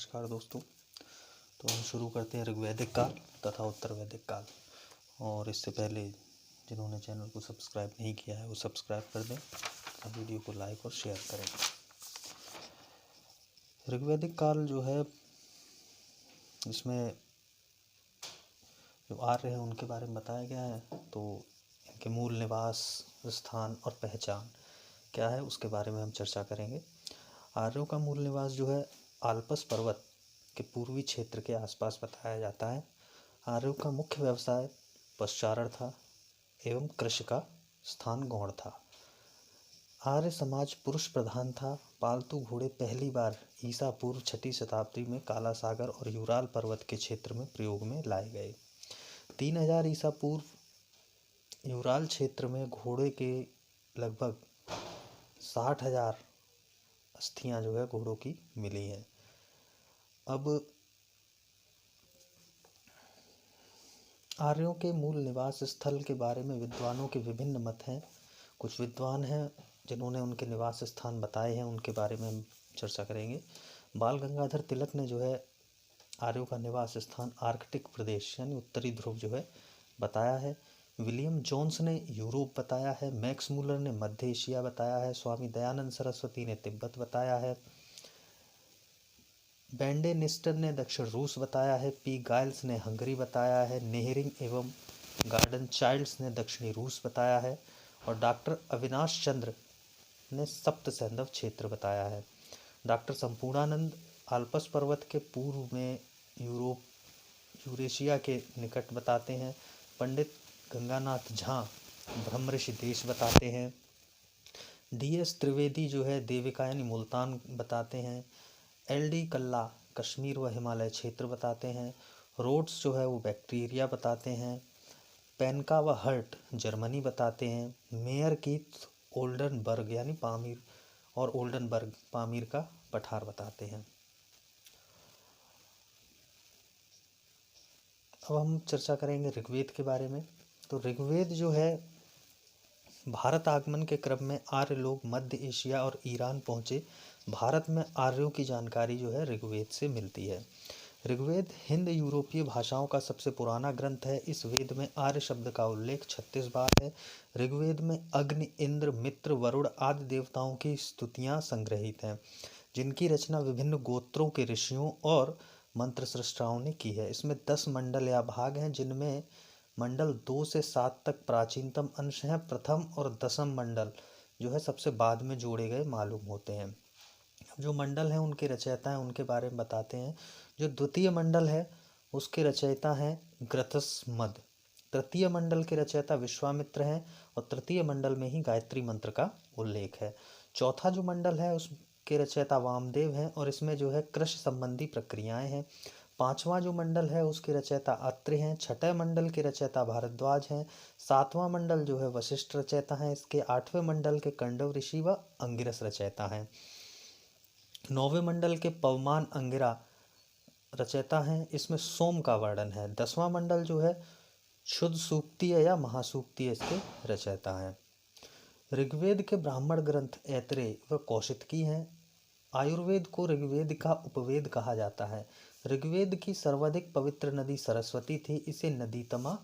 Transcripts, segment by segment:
नमस्कार दोस्तों। तो हम शुरू करते हैं ऋग्वैदिक काल तथा उत्तर वैदिक काल। और इससे पहले जिन्होंने चैनल को सब्सक्राइब नहीं किया है वो सब्सक्राइब कर दें और वीडियो को लाइक और शेयर करें। ऋग्वैदिक काल जो है इसमें जो आर्य हैं उनके बारे में बताया गया है। तो इनके मूल निवास स्थान और पहचान क्या है उसके बारे में हम चर्चा करेंगे। आर्यों का मूल निवास जो है आल्पस पर्वत के पूर्वी क्षेत्र के आसपास बताया जाता है। आर्यों का मुख्य व्यवसाय पशुचारण था एवं कृषि का स्थान गौण था। आर्य समाज पुरुष प्रधान था। पालतू घोड़े पहली बार ईसा पूर्व 6वीं शताब्दी में काला सागर और यूराल पर्वत के क्षेत्र में प्रयोग में लाए गए। 3000 ईसा पूर्व यूराल क्षेत्र में घोड़े के लगभग 60,000 अस्थियां जो है घोड़ों की मिली हैं। अब आर्यों के मूल निवास स्थल के बारे में विद्वानों के विभिन्न मत हैं। कुछ विद्वान हैं जिन्होंने उनके निवास स्थान बताए हैं, उनके बारे में हम चर्चा करेंगे। बाल गंगाधर तिलक ने जो है आर्यों का निवास स्थान आर्कटिक प्रदेश यानी उत्तरी ध्रुव जो है बताया है। विलियम जोन्स ने यूरोप बताया है। मैक्स मूलर ने मध्य एशिया बताया है। स्वामी दयानंद सरस्वती ने तिब्बत बताया है। बेंडे निस्टर ने दक्षिण रूस बताया है। पी गाइल्स ने हंगरी बताया है। नेहरिंग एवं गार्डन चाइल्ड्स ने दक्षिणी रूस बताया है। और डॉक्टर अविनाश चंद्र ने सप्त सैंधव क्षेत्र बताया है। डॉक्टर संपूर्णानंद आल्पस पर्वत के पूर्व में यूरेशिया के निकट बताते हैं। पंडित गंगानाथ झा ब्रह्मऋषि देश बताते हैं। DS त्रिवेदी जो है देविका यानी मुल्तान बताते हैं। LD कल्ला कश्मीर व हिमालय क्षेत्र बताते हैं। रोड्स जो है वो बैक्टीरिया बताते हैं। पेनका व हर्ट जर्मनी बताते हैं। मेयर कीथ ओल्डनबर्ग यानी पामीर और ओल्डनबर्ग पामीर का पठार बताते हैं। अब हम चर्चा करेंगे ऋग्वेद के बारे में। तो ऋग्वेद जो है भारत आगमन के क्रम में आर्य लोग मध्य एशिया और ईरान पहुँचे। भारत में आर्यों की जानकारी जो है ऋग्वेद से मिलती है। ऋग्वेद हिंद यूरोपीय भाषाओं का सबसे पुराना ग्रंथ है। इस वेद में आर्य शब्द का उल्लेख 36 बार है। ऋग्वेद में अग्नि, इंद्र, मित्र, वरुण आदि देवताओं की स्तुतियाँ संग्रहित हैं, जिनकी रचना विभिन्न गोत्रों के ऋषियों और मंत्र सृष्टाओं ने की है। इसमें 10 मंडल या भाग हैं, जिनमें मंडल 2 से 7 तक प्राचीनतम अंश हैं। प्रथम और दसम मंडल जो है सबसे बाद में जोड़े गए मालूम होते हैं। जो मंडल हैं उनके रचयिता हैं उनके बारे में बताते हैं। जो द्वितीय मंडल है उसके रचयिता हैं ग्रथस्मद। तृतीय मंडल के रचयिता विश्वामित्र हैं और तृतीय मंडल में ही गायत्री मंत्र का उल्लेख है। चौथा जो मंडल है उसके रचयिता वामदेव हैं और इसमें जो है कृषि संबंधी प्रक्रियाएं हैं। पांचवा जो मंडल है उसके रचयिता अत्रि हैं। छठे मंडल के रचयिता भारद्वाज हैं। सातवां मंडल जो है वशिष्ठ रचयिता हैं। इसके 8वें मंडल के कंडव ऋषि व अंगिरस रचयिता हैं। 9वें मंडल के पवमान अंगिरा रचयिता हैं। इसमें सोम का वर्णन है। 10वां मंडल जो है शुद्ध सूक्तीय या महासूक्तीय इसके रचयिता हैं। ऋग्वेद के ब्राह्मण ग्रंथ ऐतरेय व कौशितकी हैं। आयुर्वेद को ऋग्वेद का उपवेद कहा जाता है। ऋग्वेद की सर्वाधिक पवित्र नदी सरस्वती थी। इसे नदीतमा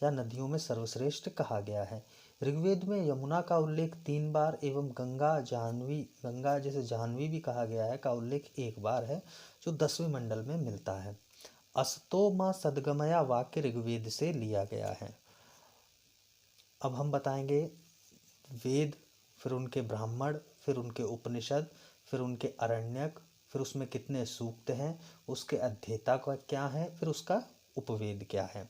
या नदियों में सर्वश्रेष्ठ कहा गया है। ऋग्वेद में यमुना का उल्लेख 3 बार एवं गंगा जिसे जाह्नवी भी कहा गया है का उल्लेख 1 बार है, जो 10वें मंडल में मिलता है। अस्तो मां सद्गमया वाक्य ऋग्वेद से लिया गया है। अब हम बताएंगे वेद, फिर उनके ब्राह्मण, फिर उनके उपनिषद, फिर उनके अरण्यक, फिर उसमें कितने सूक्त हैं, उसके अध्येता का क्या है, फिर उसका उपवेद क्या है।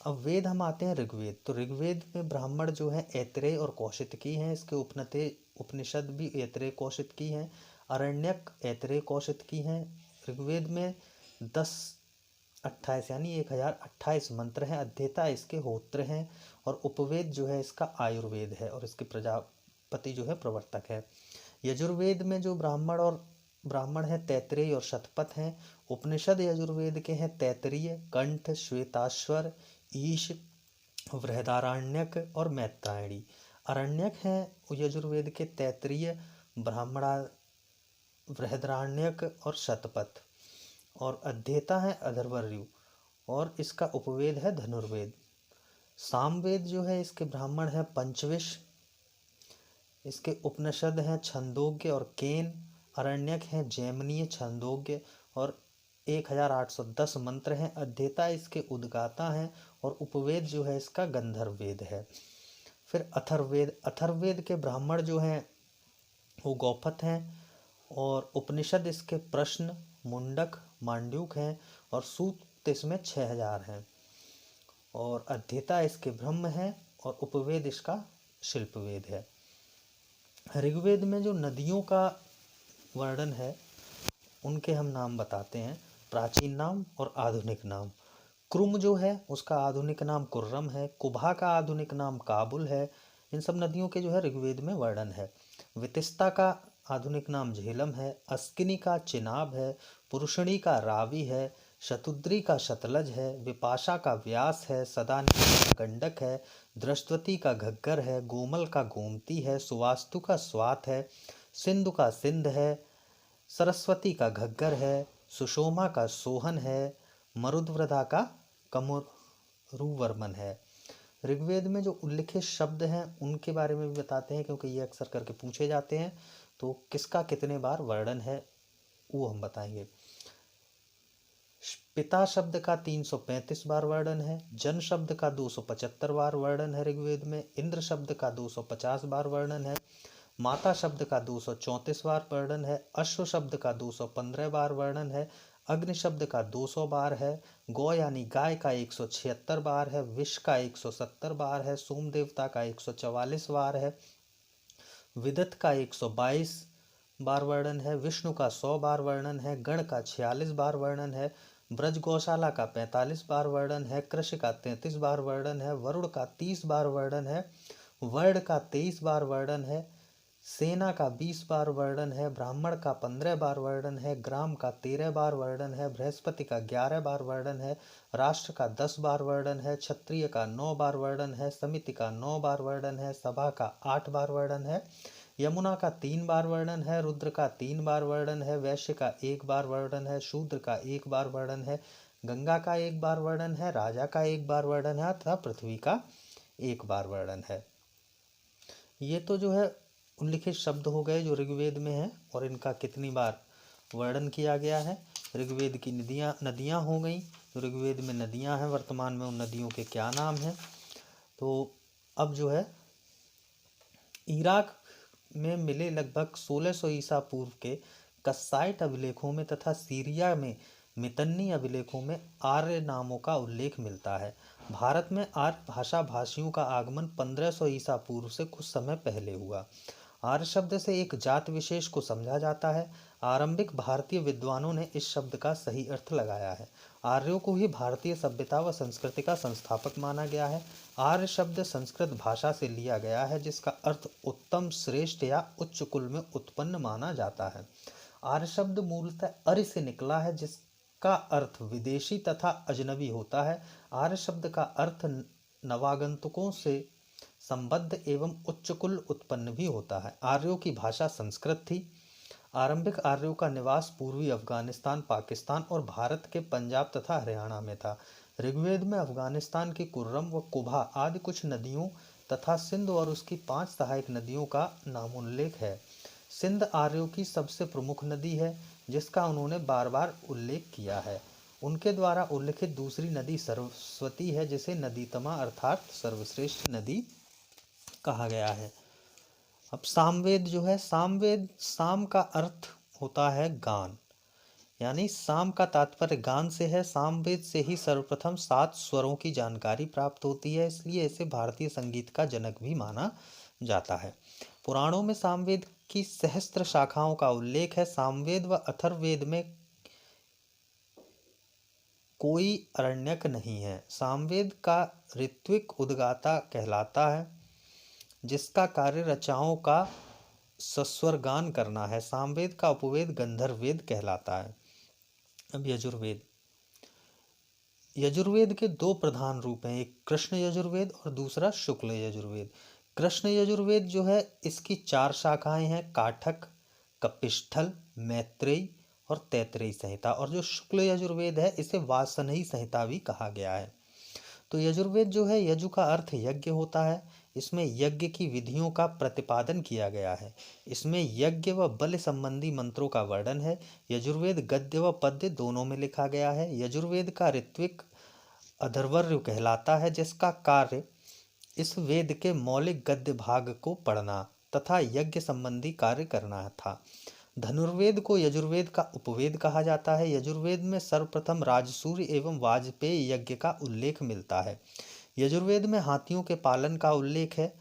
अब वेद हम आते हैं ऋग्वेद। तो ऋग्वेद में ब्राह्मण जो है ऐतरेय और कौशितकी हैं। इसके उपनिषद भी ऐतरेय कौशितकी हैं। अरण्यक ऐतरेय कौशितकी हैं। ऋग्वेद में 1028 यानी 1028 मंत्र हैं। अध्येता इसके होत्र हैं और उपवेद जो है इसका आयुर्वेद है और इसके प्रजापति जो है प्रवर्तक है। यजुर्वेद में जो ब्राह्मण है तैतरेय और शतपथ हैं। उपनिषद यजुर्वेद के हैं तैतरीय, कंठ, श्वेताश्वर, ईश, बृहदारण्यक और मैत्रायणी। अरण्यक हैं यजुर्वेद के तैतरीय, ब्राह्मणा, बृहदारण्यक और शतपथ। और अध्येता है अथर्वणवेद और इसका उपवेद है धनुर्वेद। सामवेद जो है इसके ब्राह्मण है पंचविश, इसके उपनिषद हैं छंदोग्य और केन, अरण्यक हैं जैमिनीय छंदोग्य और 1810 मंत्र हैं। अध्येता इसके उद्गाता हैं और उपवेद जो है इसका गंधर्व वेद है। फिर अथर्ववेद, अथर्ववेद के ब्राह्मण जो हैं वो गौपथ हैं और उपनिषद इसके प्रश्न, मुंडक, मांड्यूक हैं और सूक्त इसमें 6000 हैं और अध्येता इसके ब्रह्म हैं और उपवेद इसका शिल्पवेद है। ऋग्वेद में जो नदियों का वर्णन है उनके हम नाम बताते हैं, प्राचीन नाम और आधुनिक नाम। क्रुम जो है उसका आधुनिक नाम कुर्रम है, कुभा का आधुनिक नाम काबुल है। इन सब नदियों के जो है ऋग्वेद में वर्णन है। वितिस्ता का आधुनिक नाम झेलम है, अस्किनी का चिनाब है, पुरुषणी का रावी है, शतुद्री का शतलज है, विपाशा का व्यास है, सदानी का गंडक है, दृष्टवती का घग्गर है, गोमल का गोमती है, सुवास्तु का स्वात है, सिंधु का सिंध है, सरस्वती का घग्गर है, सुषोमा का सोहन है, मरुद्वृदा का कमुरुवर्मन है। ऋग्वेद में जो उल्लिखित शब्द हैं उनके बारे में भी बताते हैं क्योंकि ये अक्सर करके पूछे जाते हैं। तो किसका कितने बार वर्णन है वो हम बताएंगे। पिता शब्द का 335 बार वर्णन है, जन शब्द का 275 बार वर्णन है ऋग्वेद में, इंद्र शब्द का 250 बार वर्णन है, माता शब्द का 234 बार वर्णन है, अश्व शब्द का 215 बार वर्णन है, अग्नि शब्द का 200 बार है, गौ यानी गाय का 176 बार है, विष का 170 बार है, सोम देवता का 144 बार है, विदत का 122 बार वर्णन है, विष्णु का 100 बार वर्णन है, गण का 46 बार वर्णन है, ब्रज गौशाला का 45 बार वर्णन है, कृषि का 33 बार वर्णन है, वरुण का 30 बार वर्णन है, वर्ण का 23 बार वर्णन है, सेना का 20 बार वर्णन है, ब्राह्मण का 15 बार वर्णन है, ग्राम का 13 बार वर्णन है, बृहस्पति का 11 बार वर्णन है, राष्ट्र का 10 बार वर्णन है, क्षत्रिय का 9 बार वर्णन है, समिति का 9 बार वर्णन है, सभा का 8 बार वर्णन है, यमुना का 3 बार वर्णन है, रुद्र का 3 बार वर्णन है, वैश्य का 1 बार वर्णन है, शूद्र का 1 बार वर्णन है, गंगा का 1 बार वर्णन है, राजा का 1 बार वर्णन है तथा पृथ्वी का 1 बार वर्णन है। ये तो जो है उल्लिखित शब्द हो गए जो ऋग्वेद में हैं और इनका कितनी बार वर्णन किया गया है। ऋग्वेद की नदियाँ हो गई, तो ऋग्वेद में नदियाँ हैं, वर्तमान में उन नदियों के क्या नाम हैं। तो अब जो है इराक में मिले लगभग 1600 ईसा पूर्व के कस्साइट अभिलेखों में तथा सीरिया में मितन्नी अभिलेखों में आर्य नामों का उल्लेख मिलता है। भारत में आर्य भाषा भाषियों का आगमन 1500 ईसा पूर्व से कुछ समय पहले हुआ। आर्य शब्द से एक जात विशेष को समझा जाता है। आरंभिक भारतीय विद्वानों ने इस शब्द का सही अर्थ लगाया है। आर्यों को ही भारतीय सभ्यता व संस्कृति का संस्थापक माना गया है। आर्य शब्द संस्कृत भाषा से लिया गया है जिसका अर्थ उत्तम, श्रेष्ठ या उच्च कुल में उत्पन्न माना जाता है। आर्य शब्द मूलतः अर्य से निकला है जिसका अर्थ विदेशी तथा अजनबी होता है। आर्य शब्द का अर्थ नवागंतुकों से संबद्ध एवं उच्च कुल उत्पन्न भी होता है। आर्यों की भाषा संस्कृत थी। आरंभिक आर्यों का निवास पूर्वी अफगानिस्तान, पाकिस्तान और भारत के पंजाब तथा हरियाणा में था। ऋग्वेद में अफगानिस्तान की कुर्रम व कुभा आदि कुछ नदियों तथा सिंध और उसकी 5 सहायक नदियों का नामोल्लेख है। सिंध आर्यों की सबसे प्रमुख नदी है जिसका उन्होंने बार बार उल्लेख किया है। उनके द्वारा उल्लिखित दूसरी नदी सरस्वती है जिसे नदीतमा अर्थात सर्वश्रेष्ठ नदी कहा गया है। अब सामवेद जो है, साम का अर्थ होता है गान, यानी साम का तात्पर्य गान से है। सामवेद से ही सर्वप्रथम 7 स्वरों की जानकारी प्राप्त होती है, इसलिए इसे भारतीय संगीत का जनक भी माना जाता है। पुराणों में सामवेद की सहस्त्र शाखाओं का उल्लेख है। सामवेद व अथर्ववेद में कोई अरण्यक नहीं है। सामवेद का ऋत्विक उद्गाता कहलाता है जिसका कार्य रचाओं का सस्वर गान करना है। सामवेद का उपवेद गंधर्व वेद कहलाता है। अब यजुर्वेद। यजुर्वेद के 2 प्रधान रूप हैं, एक कृष्ण यजुर्वेद और दूसरा शुक्ल यजुर्वेद। कृष्ण यजुर्वेद जो है इसकी 4 शाखाएं हैं, काठक, कपिष्ठल, मैत्रेयी और तैतरेय संहिता। और जो शुक्ल यजुर्वेद है इसे वासनयी संहिता भी कहा गया है। तो यजुर्वेद जो है, यजु का अर्थ यज्ञ होता है। इसमें यज्ञ की विधियों का प्रतिपादन किया गया है। इसमें यज्ञ व बल संबंधी मंत्रों का वर्णन है। यजुर्वेद गद्य व पद्य दोनों में लिखा गया है। यजुर्वेद का ऋत्विक अधर्वण्य कहलाता है, जिसका कार्य इस वेद के मौलिक गद्य भाग को पढ़ना तथा यज्ञ संबंधी कार्य करना था। धनुर्वेद को यजुर्वेद का उपवेद कहा जाता है। यजुर्वेद में सर्वप्रथम राजसूय एवं वाजपेय यज्ञ का उल्लेख मिलता है। यजुर्वेद में हाथियों के पालन का उल्लेख है।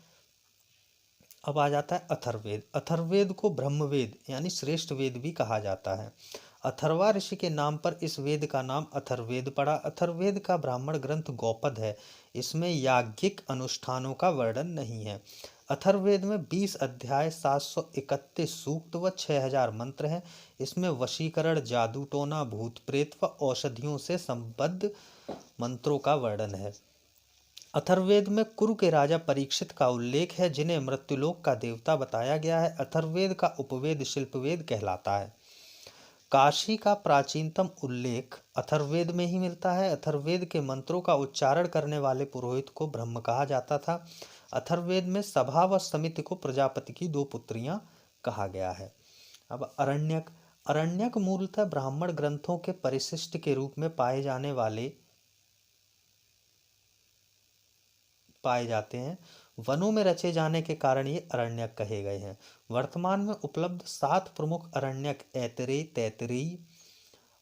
अब आ जाता है अथर्ववेद। अथर्ववेद को ब्रह्मवेद यानी श्रेष्ठ वेद भी कहा जाता है। अथर्वा ऋषि के नाम पर इस वेद का नाम अथर्ववेद पड़ा। अथर्ववेद का ब्राह्मण ग्रंथ गौपद है। इसमें याज्ञिक अनुष्ठानों का वर्णन नहीं है। अथर्ववेद में 20 अध्याय, 731 सूक्त व 6000 मंत्र हैं। इसमें वशीकरण, जादू टोना, भूत प्रेत व औषधियों से संबद्ध मंत्रों का वर्णन है। अथर्ववेद में कुरु के राजा परीक्षित का उल्लेख है, जिन्हें मृत्युलोक का देवता बताया गया है। अथर्ववेद का उपवेद शिल्पवेद कहलाता है। काशी का प्राचीनतम उल्लेख अथर्ववेद में ही मिलता है। अथर्ववेद के मंत्रों का उच्चारण करने वाले पुरोहित को ब्रह्म कहा जाता था। अथर्ववेद में सभा व समिति को प्रजापति की 2 पुत्रियां कहा गया है। अब अरण्यक। अरण्यक मूलतः ब्राह्मण ग्रंथों के परिशिष्ट के रूप में पाए जाते हैं। वनों में रचे जाने के कारण ये अरण्यक कहे गए हैं। वर्तमान में उपलब्ध 7 प्रमुख अरण्यक ऐतरेय, तैतरेयी,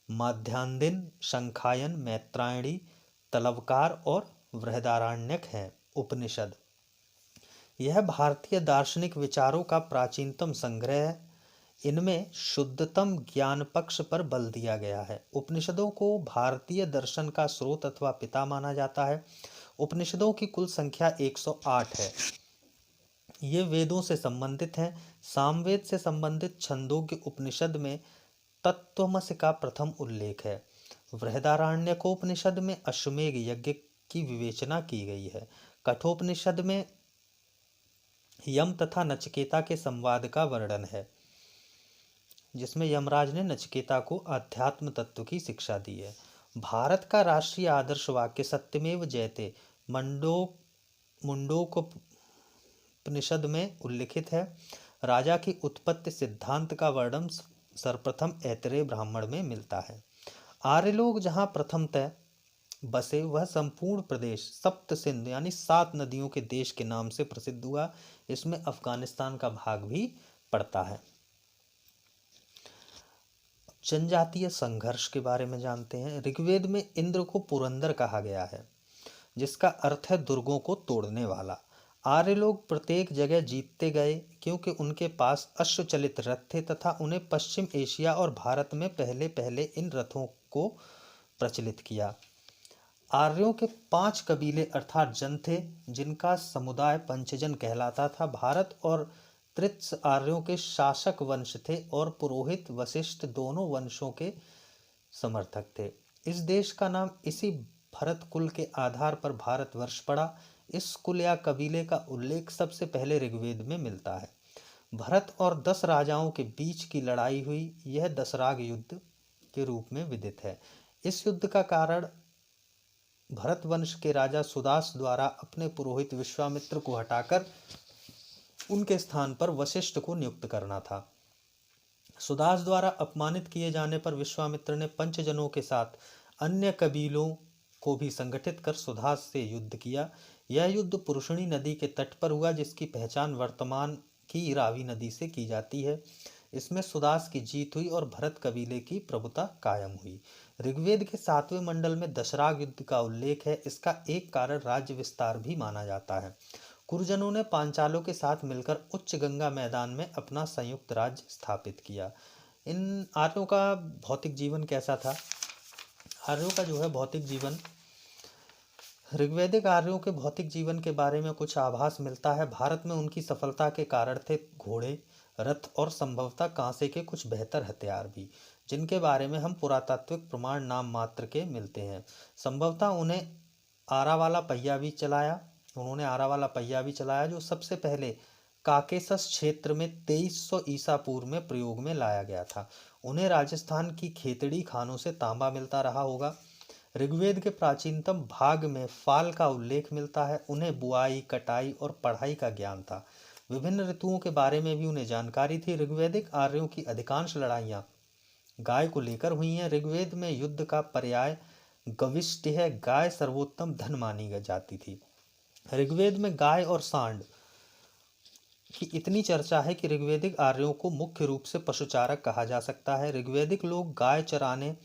माध्यान्दिन, शंखायन, मैत्रायणी, तलवकार और बृहदारण्यक हैं। उपनिषद। यह भारतीय दार्शनिक विचारों का प्राचीनतम संग्रह है। इनमें शुद्धतम ज्ञान पक्ष पर बल दिया गया है। उपनिषदों को भारतीय दर्शन का स्रोत अथवा पिता माना जाता है। उपनिषदों की कुल संख्या 108 है। ये वेदों से संबंधित हैं। सामवेद से संबंधित छंदोग्य उपनिषद में तत्त्वमसि का प्रथम उल्लेख है। बृहदारण्यकोपनिषद में अश्वमेध यज्ञ की विवेचना की गई है। कठोपनिषद में यम तथा नचिकेता के संवाद का वर्णन है, जिसमें यमराज ने नचिकेता को अध्यात्म तत्व की शिक्षा दी है। भारत का राष्ट्रीय आदर्श वाक्य सत्यमेव जयते मुंडकोपनिषद में उल्लिखित है। राजा की उत्पत्ति सिद्धांत का वर्णन सर्वप्रथम ऐतरेय ब्राह्मण में मिलता है। आर्य लोग जहाँ प्रथमतः बसे वह संपूर्ण प्रदेश सप्त सिंध यानी 7 नदियों के देश के नाम से प्रसिद्ध हुआ। इसमें अफगानिस्तान का भाग भी पड़ता है। जनजातीय संघर्ष के बारे में जानते हैं। ऋग्वेद में इंद्र को पुरंदर कहा गया है, जिसका अर्थ है दुर्गों को तोड़ने वाला। आर्य लोग प्रत्येक जगह जीतते गए क्योंकि उनके पास अश्वचलित रथ थे तथा उन्हें पश्चिम एशिया और भारत में पहले पहले इन रथों को प्रचलित किया। आर्यों के 5 कबीले अर्थात जन थे, जिनका समुदाय पंचजन कहलाता था। भारत और त्रित्स आर्यों के शासक वंश थे और पुरोहित वशिष्ठ दोनों वंशों के समर्थक थे। इस देश का नाम इसी भरत कुल के आधार पर भारतवर्ष पड़ा। इस कुल या कबीले का उल्लेख सबसे पहले ऋग्वेद में मिलता है। भरत और 10 राजाओं के बीच की लड़ाई हुई। यह दशराग युद्ध के रूप में विदित है। इस युद्ध का कारण भरत वंश के राजा सुदास द्वारा अपने पुरोहित विश्वामित्र को हटाकर उनके स्थान पर वशिष्ठ को नियुक्त करना था। सुदास द्वारा अपमानित किए जाने पर विश्वामित्र ने पंचजनों के साथ अन्य कबीलों को भी संगठित कर सुदास से युद्ध किया। यह युद्ध पुरुषणी नदी के तट पर हुआ, जिसकी पहचान वर्तमान की रावी नदी से की जाती है। इसमें सुदास की जीत हुई और भरत कबीले की प्रभुता कायम हुई। ऋग्वेद के 7वें मंडल में दशराग युद्ध का उल्लेख है। इसका एक कारण राज्य विस्तार भी माना जाता है। कुरजनों ने पांचालों के साथ मिलकर उच्च गंगा मैदान में अपना संयुक्त राज्य स्थापित किया। इन आर्यों का भौतिक जीवन कैसा था? आर्यों का जो है भौतिक जीवन, ऋग्वैदिक आर्यों के भौतिक जीवन के बारे में कुछ आभास मिलता है। भारत में उनकी सफलता के कारण थे घोड़े, रथ और संभवतः कांसे के कुछ बेहतर हथियार भी, जिनके बारे में हम पुरातात्विक प्रमाण नाम मात्र के मिलते हैं। संभवतः उन्होंने आरा वाला पहिया भी चलाया, जो सबसे पहले काकेशस क्षेत्र में 2300 ईसा पूर्व में प्रयोग में लाया गया था। उन्हें राजस्थान की खेतड़ी खानों से तांबा मिलता रहा होगा। ऋग्वेद के प्राचीनतम भाग में फाल का उल्लेख मिलता है। उन्हें बुआई, कटाई और पढ़ाई का ज्ञान था। विभिन्न ऋतुओं के बारे में भी उन्हें जानकारी थी। ऋग्वैदिक आर्यों की अधिकांश लड़ाइयाँ गाय को लेकर हुई हैं। ऋग्वेद में युद्ध का पर्याय गविष्टि है। गाय सर्वोत्तम धन मानी जाती थी। ऋग्वेद में गाय और सांड की इतनी चर्चा है कि ऋग्वैदिक आर्यों को मुख्य रूप से पशुचारक कहा जा सकता है। ऋग्वैदिक लोग गाय चराने,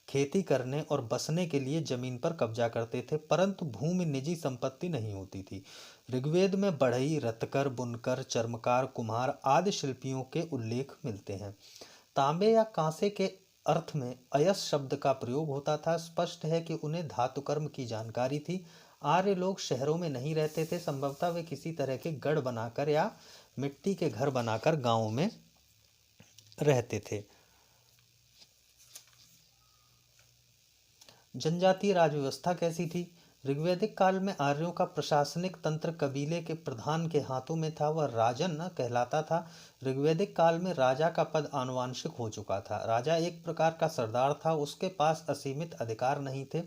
खेती करने और बसने के लिए जमीन पर कब्जा करते थे, परंतु भूमि निजी संपत्ति नहीं होती थी। ऋग्वेद में बढ़ई, रत्तकर, बुनकर, चर्मकार, कुम्हार आदि शिल्पियों के उल्लेख मिलते हैं। तांबे या कांसे के अर्थ में अयस शब्द का प्रयोग होता था। स्पष्ट है कि उन्हें धातुकर्म की जानकारी थी। आर्य लोग शहरों में नहीं रहते थे। संभवतः वे किसी तरह के गढ़ बनाकर या मिट्टी के घर बनाकर गांवों में रहते थे। जनजातीय राज व्यवस्था कैसी थी? ऋग्वैदिक काल में आर्यों का प्रशासनिक तंत्र कबीले के प्रधान के हाथों में था। वह राजन कहलाता था। ऋग्वैदिक काल में राजा का पद आनुवांशिक हो चुका था। राजा एक प्रकार का सरदार था। उसके पास असीमित अधिकार नहीं थे,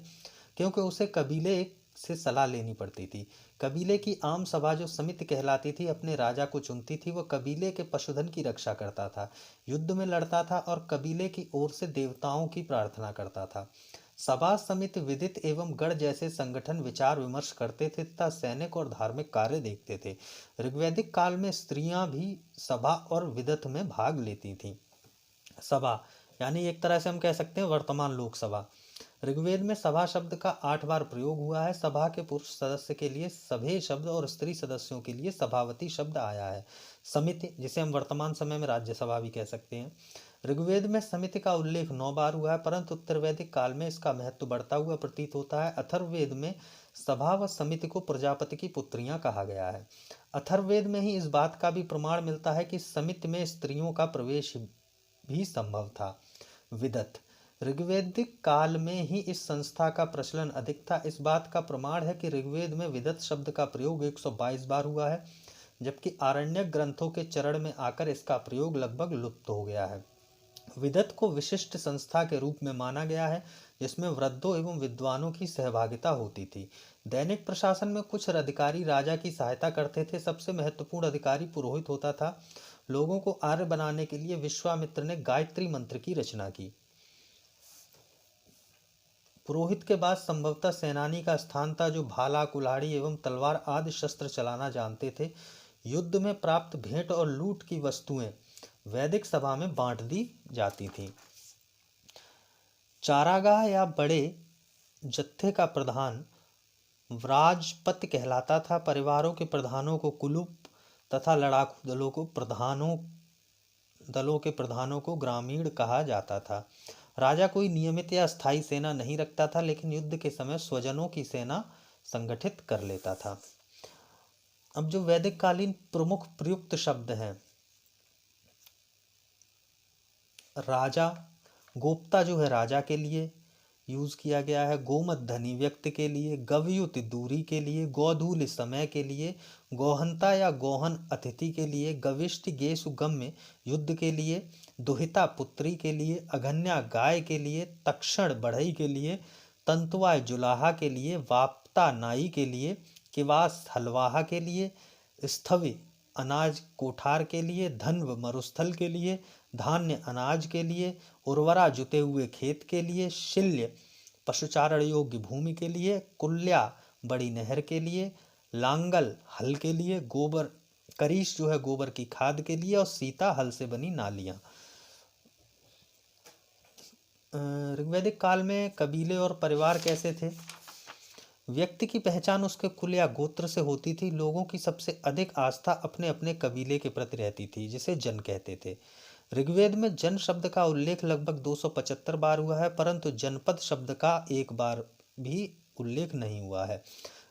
क्योंकि उसे कबीले से सलाह लेनी पड़ती थी। कबीले की आम सभा, जो समिति कहलाती थी, अपने राजा को चुनती थी। वह कबीले के पशुधन की रक्षा करता था, युद्ध में लड़ता था और कबीले की ओर से देवताओं की प्रार्थना करता था। सभा, समिति, विदित एवं गण जैसे संगठन विचार विमर्श करते थे तथा सैनिक और धार्मिक कार्य देखते थे। ऋग्वैदिक काल में स्त्रियां भी सभा और विदत में भाग लेती थीं। सभा यानी एक तरह से हम कह सकते हैं वर्तमान लोकसभा। ऋग्वेद में सभा शब्द का 8 बार प्रयोग हुआ है। सभा के पुरुष सदस्य के लिए सभे शब्द और स्त्री सदस्यों के लिए सभावती शब्द आया है। समिति, जिसे हम वर्तमान समय में राज्यसभा भी कह सकते हैं। ऋग्वेद में समिति का उल्लेख 9 बार हुआ है, परंतु उत्तर वैदिक काल में इसका महत्व बढ़ता हुआ प्रतीत होता है। अथर्ववेद में सभा व समिति को प्रजापति की पुत्रियां कहा गया है। अथर्ववेद में ही इस बात का भी प्रमाण मिलता है कि समिति में स्त्रियों का प्रवेश भी संभव था। विदत, ऋग्वैदिक काल में ही इस संस्था का प्रचलन अधिक था। इस बात का प्रमाण है कि ऋग्वेद में विदत शब्द का प्रयोग 122 बार हुआ है, जबकि आरण्यक ग्रंथों के चरण में आकर इसका प्रयोग लगभग लुप्त हो गया है। विदत को विशिष्ट संस्था के रूप में माना गया है, जिसमें वृद्धों एवं विद्वानों की सहभागिता होती थी। दैनिक प्रशासन में कुछ अधिकारी राजा की सहायता करते थे। सबसे महत्वपूर्ण अधिकारी पुरोहित होता था। लोगों को आर्य बनाने के लिए विश्वामित्र ने गायत्री मंत्र की रचना की। पुरोहित के बाद संभवतः सेनानी का स्थान था, जो भाला, कुल्हाड़ी एवं तलवार आदि शस्त्र चलाना जानते थे। युद्ध में प्राप्त भेंट और लूट की वस्तुएं वैदिक सभा में बांट दी जाती थी। चारागाह या बड़े जत्थे का प्रधान व्राजपति कहलाता था। परिवारों के प्रधानों को कुलुप तथा लड़ाकू दलों के प्रधानों को ग्रामीण कहा जाता था। राजा कोई नियमित या स्थायी सेना नहीं रखता था, लेकिन युद्ध के समय स्वजनों की सेना संगठित कर लेता था। अब जो वैदिक कालीन प्रमुख प्रयुक्त शब्द हैं, राजा, गोप्ता जो है राजा के लिए यूज किया गया है। गोमत धनी व्यक्ति के लिए, गवयुत दूरी के लिए, गोधूल समय के लिए, गोहंता या गोहन अतिथि के लिए, गविष्ट गेसु गम्य युद्ध के लिए, दुहिता पुत्री के लिए, अघन्या गाय के लिए, तक्षण बढ़ई के लिए, तंतुआ जुलाहा के लिए, वाप्ता नाई के लिए, किवास हलवाहा के लिए, स्थवि अनाज कोठार के लिए, धन्व मरुस्थल के लिए, धान्य अनाज के लिए, उर्वरा जुते हुए खेत के लिए, शिल्य पशुचारण योग्य भूमि के लिए, कुल्या बड़ी नहर के लिए, लांगल हल के लिए, गोबर करीश जो है गोबर की खाद के लिए, और सीता हल से बनी नालियां। ऋग्वैदिक काल में कबीले और परिवार कैसे थे? व्यक्ति की पहचान उसके कुल या गोत्र से होती थी। लोगों की सबसे अधिक आस्था अपने अपने कबीले के प्रति रहती थी, जिसे जन कहते थे। ऋग्वेद में जन शब्द का उल्लेख लगभग 275 बार हुआ है, परंतु जनपद शब्द का एक बार भी उल्लेख नहीं हुआ है।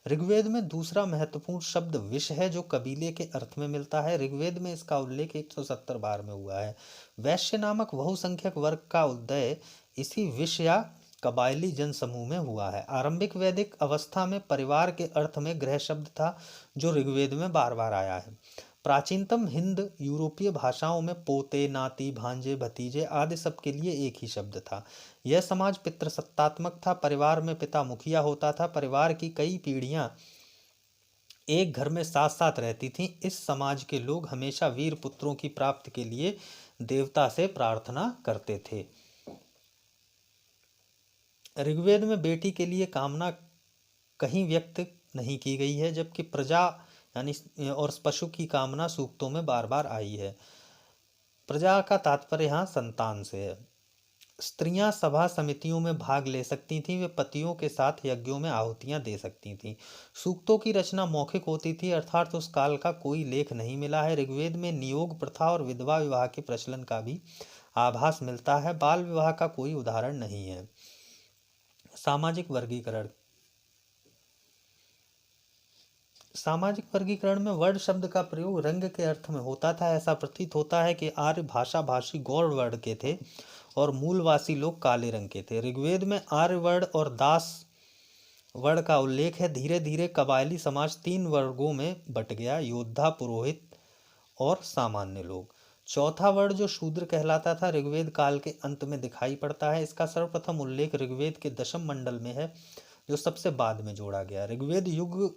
ऋग्वेद में दूसरा महत्वपूर्ण शब्द विष है, जो कबीले के अर्थ में मिलता है। ऋग्वेद में इसका उल्लेख 170 बार में हुआ है। वैश्य नामक बहुसंख्यक वर्ग का उदय इसी विष या कबायली जन समूह में हुआ है। आरंभिक वैदिक अवस्था में परिवार के अर्थ में गृह शब्द था, जो ऋग्वेद में बार बार आया है। प्राचीनतम हिंद यूरोपीय भाषाओं में पोते, नाती, भांजे, भतीजे आदि सब के लिए एक ही शब्द था। यह समाज पितृसत्तात्मक था। परिवार में पिता मुखिया होता था। परिवार की कई पीढ़ियां एक घर में साथ साथ रहती थीं। इस समाज के लोग हमेशा वीर पुत्रों की प्राप्ति के लिए देवता से प्रार्थना करते थे। ऋग्वेद में बेटी के लिए कामना कहीं व्यक्त नहीं की गई है, जबकि प्रजा यानी और पशु की कामना सूक्तों में बार बार आई है। प्रजा का तात्पर्य यहाँ संतान से है। स्त्रियां सभा समितियों में भाग ले सकती थीं। वे पतियों के साथ यज्ञों में आहुतियां दे सकती थीं। सूक्तों की रचना मौखिक होती थी, अर्थात उस काल का कोई लेख नहीं मिला है। ऋग्वेद में नियोग प्रथा और विधवा विवाह के प्रचलन का भी आभास मिलता है। बाल विवाह का कोई उदाहरण नहीं है। सामाजिक वर्गीकरण। सामाजिक वर्गीकरण में वर्ण शब्द का प्रयोग रंग के अर्थ में होता था। ऐसा प्रतीत होता है कि आर्य भाषा भाषी गौड़ वर्ण के थे और मूलवासी लोग काले रंग के थे। ऋग्वेद में आर्य वर्ण और दास वर्ण का उल्लेख है। धीरे धीरे कबायली समाज 3 वर्गों में बट गया: योद्धा, पुरोहित और सामान्य लोग। चौथा वर्ण जो शूद्र कहलाता था ऋग्वेद काल के अंत में दिखाई पड़ता है। इसका सर्वप्रथम उल्लेख ऋग्वेद के 10वें मंडल में है, जो सबसे बाद में जोड़ा गया। ऋग्वेद युग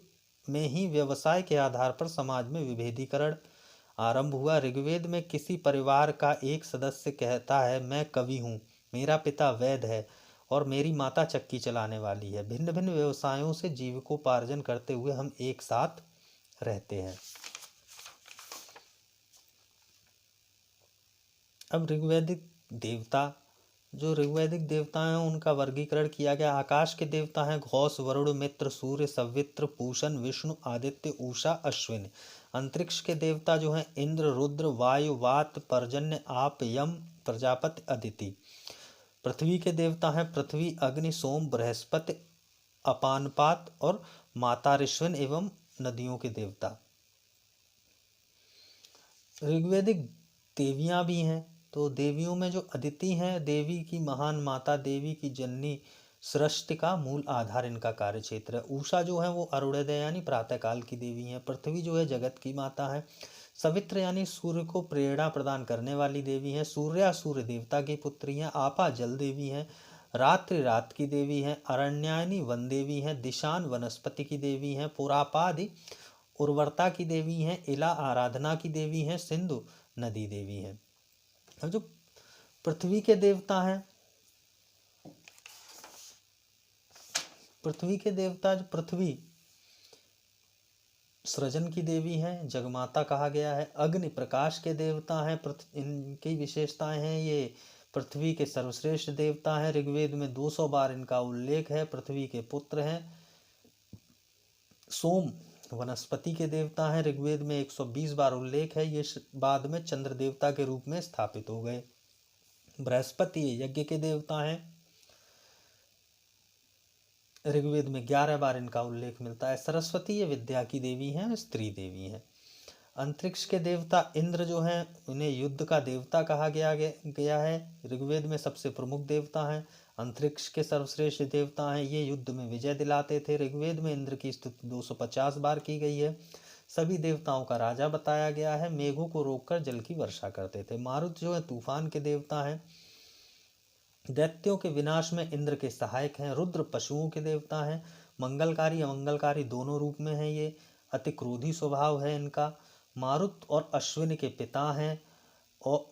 में ही व्यवसाय के आधार पर समाज में विभेदीकरण आरंभ हुआ। ऋग्वेद में किसी परिवार का एक सदस्य कहता है, मैं कवि हूँ, मेरा पिता वैद्य है और मेरी माता चक्की चलाने वाली है। भिन्न भिन्न व्यवसायों से जीविकोपार्जन करते हुए हम एक साथ रहते हैं। अब ऋग्वैदिक देवता, जो ऋग्वैदिक देवता हैं उनका वर्गीकरण किया गया। आकाश के देवता हैं घोष, वरुण, मित्र, सूर्य, सवित्र, पूषण, विष्णु, आदित्य, उषा, अश्विन। अंतरिक्ष के देवता जो हैं इंद्र, रुद्र, वायु, वात, पर्जन्य, आप, यम, प्रजापति, अदिति। पृथ्वी के देवता हैं पृथ्वी, अग्नि, सोम, बृहस्पति, अपानपात और माता ऋष्विन एवं नदियों के देवता। ऋग्वैदिक देवियां भी हैं, तो देवियों में जो अदिति हैं, देवी की महान माता, देवी की जननी, सृष्टि का मूल आधार इनका कार्य क्षेत्र है। उषा जो है वो अरुणोदय यानी प्रातःकाल की देवी हैं। पृथ्वी जो है जगत की माता है। सवित्र यानी सूर्य को प्रेरणा प्रदान करने वाली देवी हैं। सूर्या सूर्य देवता की पुत्री हैं। आपा जल देवी हैं। रात्रि रात की देवी हैं। अरण्यायनी वन देवी हैं। दिशान वनस्पति की देवी हैं। पुरापादि उर्वरता की देवी हैं। इला आराधना की देवी हैं। सिंधु नदी देवी हैं। अब जो पृथ्वी के देवता हैं, पृथ्वी के देवता जो पृथ्वी सृजन की देवी हैं, जगमाता कहा गया है। अग्नि प्रकाश के देवता हैं, इनकी विशेषताएं हैं, ये पृथ्वी के सर्वश्रेष्ठ देवता हैं। ऋग्वेद में 200 बार इनका उल्लेख है। पृथ्वी के पुत्र हैं। सोम वनस्पति के देवता हैं। ऋग्वेद में 120 बार उल्लेख है। ये बाद में चंद्र देवता के रूप में स्थापित हो गए। बृहस्पति यज्ञ के देवता हैं। ऋग्वेद में 11 बार इनका उल्लेख मिलता है। सरस्वती ये विद्या की देवी हैं, स्त्री देवी हैं। अंतरिक्ष के देवता इंद्र जो हैं उन्हें युद्ध का देवता कहा गया है। ऋग्वेद में सबसे प्रमुख देवता हैं। अंतरिक्ष के सर्वश्रेष्ठ देवता हैं। ये युद्ध में विजय दिलाते थे। ऋग्वेद में इंद्र की स्तुति 250 बार की गई है। सभी देवताओं का राजा बताया गया है। मेघों को रोककर जल की वर्षा करते थे। मारुत जो है तूफान के देवता हैं। दैत्यों के विनाश में इंद्र के सहायक हैं। रुद्र पशुओं के देवता हैं। मंगलकारी अमंगलकारी दोनों रूप में हैं। ये अति क्रोधी स्वभाव है इनका। मारुत और अश्विन के पिता हैं। और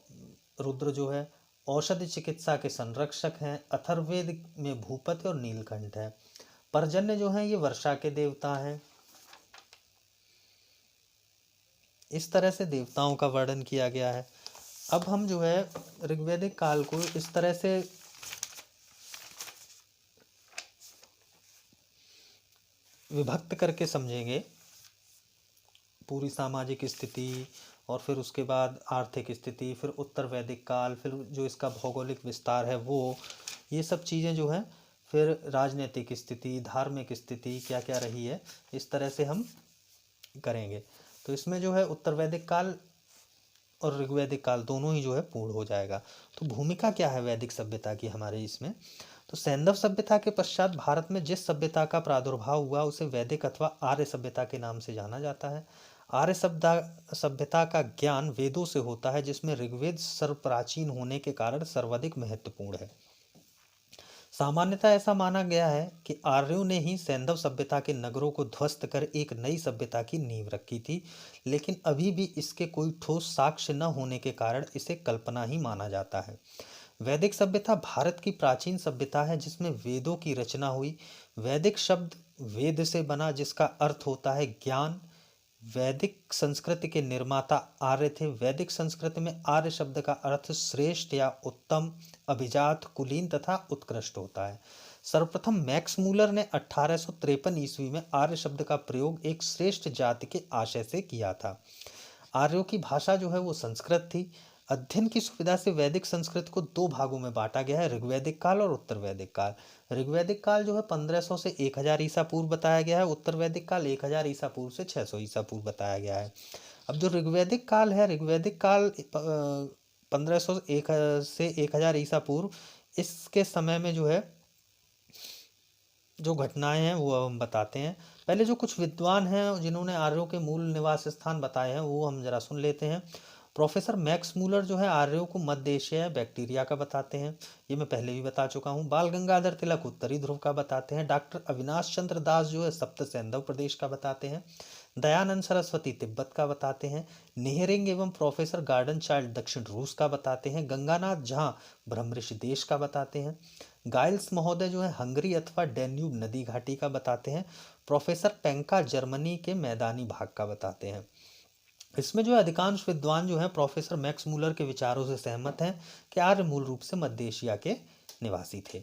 रुद्र जो है औषधि चिकित्सा के संरक्षक हैं। अथर्ववेद में भूपति और नीलकंठ है। पर्जन्य जो है ये वर्षा के देवता हैं। इस तरह से देवताओं का वर्णन किया गया है। अब हम जो है ऋग्वैदिक काल को इस तरह से विभक्त करके समझेंगे, पूरी सामाजिक स्थिति और फिर उसके बाद आर्थिक स्थिति, फिर उत्तर वैदिक काल, फिर जो इसका भौगोलिक विस्तार है वो, ये सब चीज़ें जो हैं, फिर राजनीतिक स्थिति, धार्मिक स्थिति क्या क्या रही है, इस तरह से हम करेंगे। तो इसमें जो है उत्तर वैदिक काल और ऋग्वैदिक काल दोनों ही जो है पूर्ण हो जाएगा। तो भूमिका क्या है वैदिक सभ्यता की हमारे इसमें? तो सैंधव सभ्यता के पश्चात भारत में जिस सभ्यता का प्रादुर्भाव हुआ उसे वैदिक अथवा आर्य सभ्यता के नाम से जाना जाता है। आर्य सभ्यता का ज्ञान वेदों से होता है, जिसमें ऋग्वेद सर्वप्राचीन होने के कारण सर्वाधिक महत्वपूर्ण है। सामान्यतः ऐसा माना गया है कि आर्यों ने ही सैंधव सभ्यता के नगरों को ध्वस्त कर एक नई सभ्यता की नींव रखी थी, लेकिन अभी भी इसके कोई ठोस साक्ष्य न होने के कारण इसे कल्पना ही माना जाता है। वैदिक सभ्यता भारत की प्राचीन सभ्यता है, जिसमें वेदों की रचना हुई। वैदिक शब्द वेद से बना, जिसका अर्थ होता है ज्ञान। वैदिक संस्कृति के निर्माता आर्य थे। वैदिक संस्कृति में आर्य शब्द का अर्थ श्रेष्ठ या उत्तम, अभिजात, कुलीन तथा उत्कृष्ट होता है। सर्वप्रथम मैक्स मूलर ने 1853 ईस्वी में आर्य शब्द का प्रयोग एक श्रेष्ठ जाति के आशय से किया था। आर्यों की भाषा जो है वो संस्कृत थी। अध्ययन की सुविधा से वैदिक संस्कृत को दो भागों में बांटा गया है, ऋग्वैदिक काल और उत्तर वैदिक काल। ऋग्वैदिक काल जो है 1500 से 1000 ईसा पूर्व बताया गया है। उत्तर वैदिक काल 1000 ईसा पूर्व से 600 ईसा पूर्व बताया गया है। अब जो ऋग्वैदिक काल है, ऋग्वैदिक काल 1500 से 1000 ईसा पूर्व, इसके समय में जो है जो घटनाएं हैं वो हम बताते हैं। पहले जो कुछ विद्वान हैं जिन्होंने आर्यों के मूल निवास स्थान बताए हैं वो हम जरा सुन लेते हैं। प्रोफेसर मैक्स मूलर जो है आर्यों को मध्य एशिया बैक्टीरिया का बताते हैं, ये मैं पहले भी बता चुका हूँ। बाल गंगाधर तिलक उत्तरी ध्रुव का बताते हैं। डॉक्टर अविनाश चंद्र दास जो है सप्त सैंधव प्रदेश का बताते हैं। दयानंद सरस्वती तिब्बत का बताते हैं। नेहरिंग एवं प्रोफेसर गार्डन चाइल्ड दक्षिण रूस का बताते हैं। गंगानाथ झा ब्रह्मऋषि देश का बताते हैं। गाइल्स महोदय जो है हंगरी अथवा डैन्यूब नदी घाटी का बताते हैं। प्रोफेसर पेंका जर्मनी के मैदानी भाग का बताते हैं। इसमें जो है अधिकांश विद्वान जो है प्रोफेसर मैक्स मूलर के विचारों से सहमत हैं कि आर्य मूल रूप से मध्य एशिया के निवासी थे।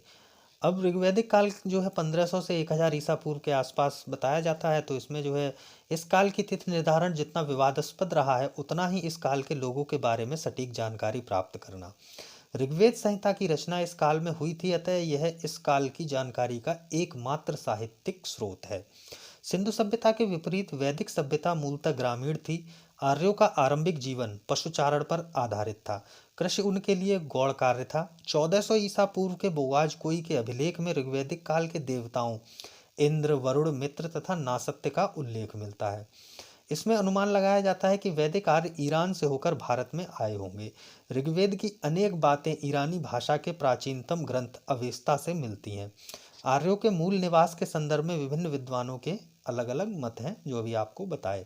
अब ऋग्वैदिक काल जो है 1500 से 1000 ईसा पूर्व के आसपास बताया जाता है। तो इसमें जो है इस काल की तिथि निर्धारण जितना विवादास्पद रहा है, उतना ही इस काल के लोगों के बारे में सटीक जानकारी प्राप्त करना। ऋग्वेद संहिता की रचना इस काल में हुई थी, अतः यह इस काल की जानकारी का एकमात्र साहित्यिक स्रोत है। सिंधु सभ्यता के विपरीत वैदिक सभ्यता मूलतः ग्रामीण थी। आर्यों का आरंभिक जीवन पशुचारण पर आधारित था। कृषि उनके लिए गौण कार्य था। 1400 ईसा पूर्व के बोआज के अभिलेख में ऋग्वैदिक काल के देवताओं इंद्र, वरुण, मित्र तथा नासत्य का उल्लेख मिलता है। इसमें अनुमान लगाया जाता है कि वैदिक आर्य ईरान से होकर भारत में आए होंगे। ऋग्वेद की अनेक बातें ईरानी भाषा के प्राचीनतम ग्रंथ अवेस्ता से मिलती हैं। आर्यों के मूल निवास के संदर्भ में विभिन्न विद्वानों के अलग अलग मत हैं, जो अभी आपको बताए।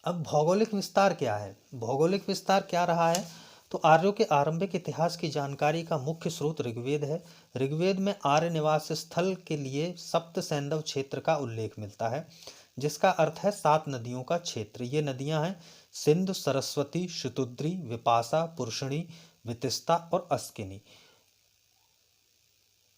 अब भौगोलिक विस्तार क्या है? भौगोलिक विस्तार क्या रहा है? तो आर्यों के आरंभिक इतिहास की जानकारी का मुख्य स्रोत ऋग्वेद है। ऋग्वेद में आर्य निवास स्थल के लिए सप्त सैंधव क्षेत्र का उल्लेख मिलता है, जिसका अर्थ है 7 नदियों का क्षेत्र। ये नदियां हैं सिंधु, सरस्वती, शतुद्री, विपाशा, पुरुषणी, वितिस्ता और अस्किनी।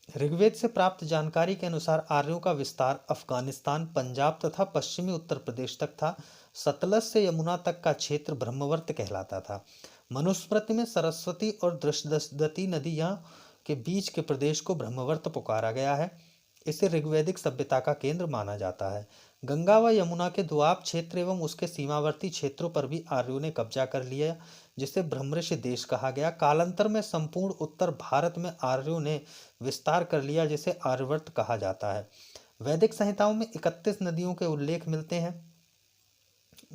ऋग्वेद से प्राप्त जानकारी के अनुसार आर्यों का विस्तार अफगानिस्तान, पंजाब तथा पश्चिमी उत्तर प्रदेश तक था। सतलज से यमुना तक का क्षेत्र ब्रह्मवर्त कहलाता था। मनुस्मृति में सरस्वती और दृष्टद्वती नदियां के बीच के प्रदेश को ब्रह्मवर्त पुकारा गया है। इसे ऋग्वैदिक सभ्यता का केंद्र माना जाता है। गंगा व यमुना के दोआब क्षेत्र एवं उसके सीमावर्ती क्षेत्रों पर भी आर्यों ने कब्जा कर लिया, जिसे ब्रह्मऋषि देश कहा गया। कालांतर में संपूर्ण उत्तर भारत में आर्यों ने विस्तार कर लिया, जिसे आर्यवर्त कहा जाता है। वैदिक संहिताओं में 31 नदियों के उल्लेख मिलते हैं,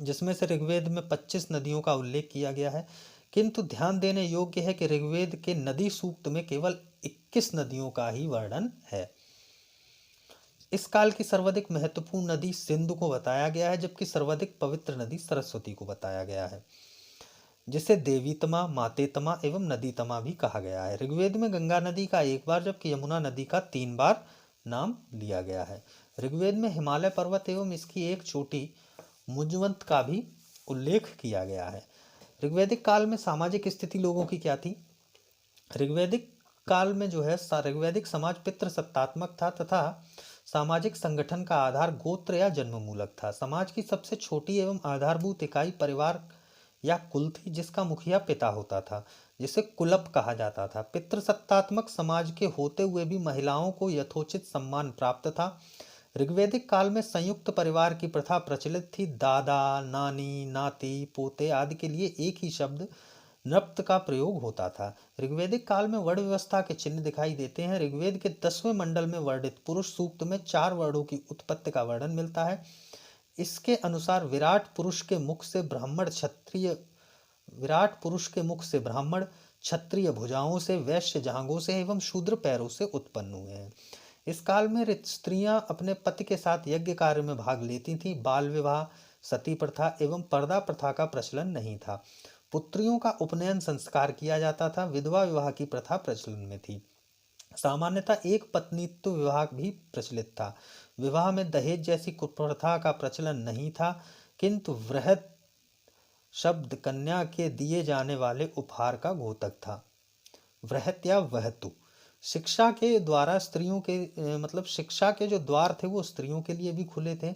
जिसमें से ऋग्वेद में 25 नदियों का उल्लेख किया गया है। किंतु ध्यान देने योग्य है कि ऋग्वेद के नदी सूक्त में केवल 21 नदियों का ही वर्णन है। इस काल की सर्वाधिक महत्वपूर्ण नदी सिंधु को बताया गया है, जबकि सर्वाधिक पवित्र नदी सरस्वती को बताया गया है, जिसे देवीतमा, मातेतमा एवं नदीतमा भी कहा गया है। ऋग्वेद में गंगा नदी का एक बार जबकि यमुना नदी का 3 बार नाम लिया गया है। ऋग्वेद में हिमालय पर्वत एवं इसकी एक चोटी मुजवंत का भी उल्लेख किया गया है। ऋग्वैदिक काल में सामाजिक स्थिति लोगों की क्या थी? ऋग्वैदिक काल में जो है ऋग्वैदिक समाज पितृसत्तात्मक था तथा सामाजिक संगठन का आधार गोत्र या जन्म मूलक था। समाज की सबसे छोटी एवं आधारभूत इकाई परिवार या कुल थी, जिसका मुखिया पिता होता था, जिसे कुलप कहा जाता था। पितृसत्तात्मक समाज के होते हुए भी महिलाओं को यथोचित सम्मान प्राप्त था। ऋग्वैदिक काल में संयुक्त परिवार की प्रथा प्रचलित थी। दादा, नानी, नाती, पोते आदि के लिए एक ही शब्द नृप्त का प्रयोग होता था। ऋग्वैदिक काल में वर्ण व्यवस्था के चिन्ह दिखाई देते हैं। ऋग्वेद के 10वें मंडल में वर्णित पुरुष सूक्त में 4 वर्णों की उत्पत्ति का वर्णन मिलता है, इसके अनुसार विराट पुरुष के मुख से ब्राह्मण, क्षत्रिय भुजाओं से, वैश्य जांघों से एवं शूद्र पैरों से उत्पन्न हुए हैं। इस काल में स्त्रियां अपने पति के साथ यज्ञ कार्य में भाग लेती थीं। बाल विवाह, सती प्रथा एवं पर्दा प्रथा का प्रचलन नहीं था। पुत्रियों का उपनयन संस्कार किया जाता था। विधवा विवाह की प्रथा प्रचलन में थी। सामान्यतः एक पत्नीत्व विवाह भी प्रचलित था। विवाह में दहेज जैसी कुप्रथा का प्रचलन नहीं था, किंतु वृहत शब्द कन्या के दिए जाने वाले उपहार का घोतक था। वृहत या वहतु शिक्षा के द्वारा स्त्रियों के शिक्षा के जो द्वार थे वो स्त्रियों के लिए भी खुले थे।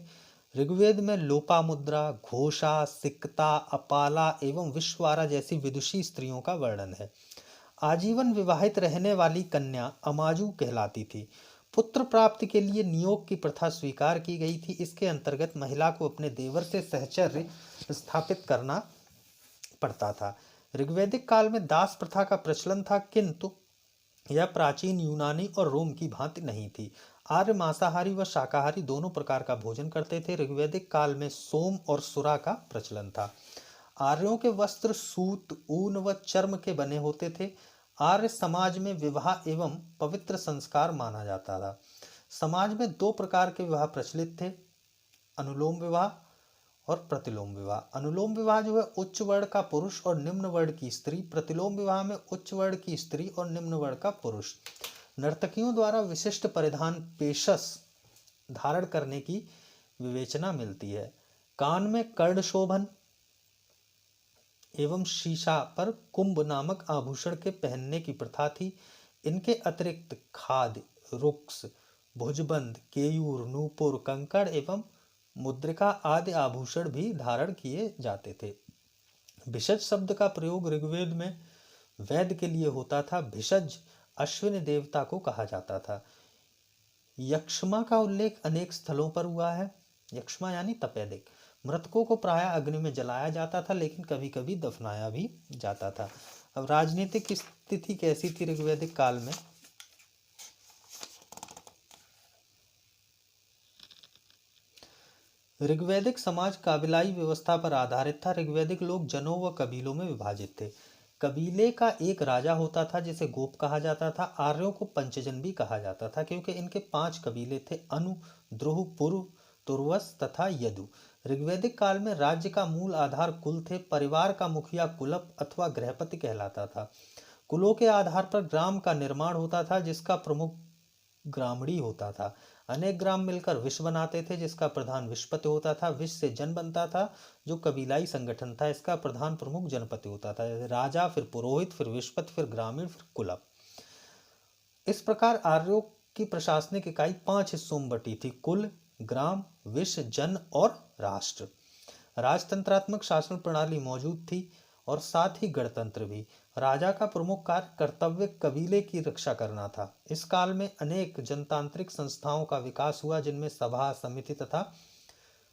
ऋग्वेद में लोपामुद्रा, घोषा, सिक्ता, अपाला एवं विश्वारा जैसी विदुषी स्त्रियों का वर्णन है। आजीवन विवाहित रहने वाली कन्या अमाजू कहलाती थी। पुत्र प्राप्ति के लिए नियोग की प्रथा स्वीकार की गई थी। इसके अंतर्गत महिला को अपने देवर से सहचर्य स्थापित करना पड़ता था। ऋग्वैदिक काल में दास प्रथा का प्रचलन था, किंतु यह प्राचीन यूनानी और रोम की भांति नहीं थी। आर्य मांसाहारी व शाकाहारी दोनों प्रकार का भोजन करते थे। ऋग्वैदिक काल में सोम और सुरा का प्रचलन था। आर्यों के वस्त्र सूत, ऊन व चर्म के बने होते थे। आर्य समाज में विवाह एवं पवित्र संस्कार माना जाता था। समाज में दो प्रकार के विवाह प्रचलित थे, अनुलोम विवाह और प्रतिलोम विवाह। अनुलोम विवाह जो है उच्च वर्ण का पुरुष और निम्न वर्ण की स्त्री। प्रतिलोम विवाह में उच्च वर्ण की स्त्री और निम्न वर्ण का पुरुष। नर्तकियों द्वारा विशिष्ट परिधान पेशस धारण करने की विवेचना मिलती है। कान में कर्ण शोभन एवं शीशा पर कुंभ नामक आभूषण के पहनने की प्रथा थी। इनके अतिरिक्त खाद, रुक्स, भुजबंद, केयूर, नूपुर, कंकड़ एवं मुद्रिका आदि आभूषण भी धारण किए जाते थे। भिषज शब्द का प्रयोग ऋग्वेद में वैद्य के लिए होता था। भिषज अश्विनी देवता को कहा जाता था। यक्ष्मा का उल्लेख अनेक स्थलों पर हुआ है। यक्ष्मा यानी तपेदिक। मृतकों को प्रायः अग्नि में जलाया जाता था, लेकिन कभी कभी दफनाया भी जाता था। अब राजनीतिक स्थिति कैसी थी ऋग्वैदिक काल में? ऋग्वैदिक समाज काबिलाई व्यवस्था पर आधारित था। ऋग्वैदिक लोग जनों व कबीलों में विभाजित थे। कबीले का एक राजा होता था जिसे गोप कहा जाता था। आर्यों को पंचजन भी कहा जाता था, क्योंकि इनके 5 कबीले थे: अनु, द्रुह, पुरु, तुर्वस तथा यदु। ऋग्वैदिक काल में राज्य का मूल आधार कुल थे। परिवार का मुखिया कुलप अथवा गृहपति कहलाता था। कुलों के आधार पर ग्राम का निर्माण होता था, जिसका प्रमुख ग्रामणी होता था। अनेक ग्राम मिलकर विश्व बनाते थे, जिसका प्रधान विश्वपति होता था। विश्व से जन बनता था, जो कबीलाई संगठन था। इसका प्रधान प्रमुख जनपति होता था, जैसे राजा, फिर पुरोहित, फिर विश्वपति, फिर ग्रामीण, फिर कुलप। इस प्रकार आर्यों की प्रशासनिक इकाई 5 हिस्सों में बटी थी: कुल, ग्राम, विश्व, जन और राष्ट्र। राजतंत्रात्मक शासन प्रणाली मौजूद थी और साथ ही गणतंत्र भी। राजा का प्रमुख कार्य कर्तव्य कबीले की रक्षा करना था। इस काल में अनेक जनतांत्रिक संस्थाओं का विकास हुआ, जिनमें सभा, समिति तथा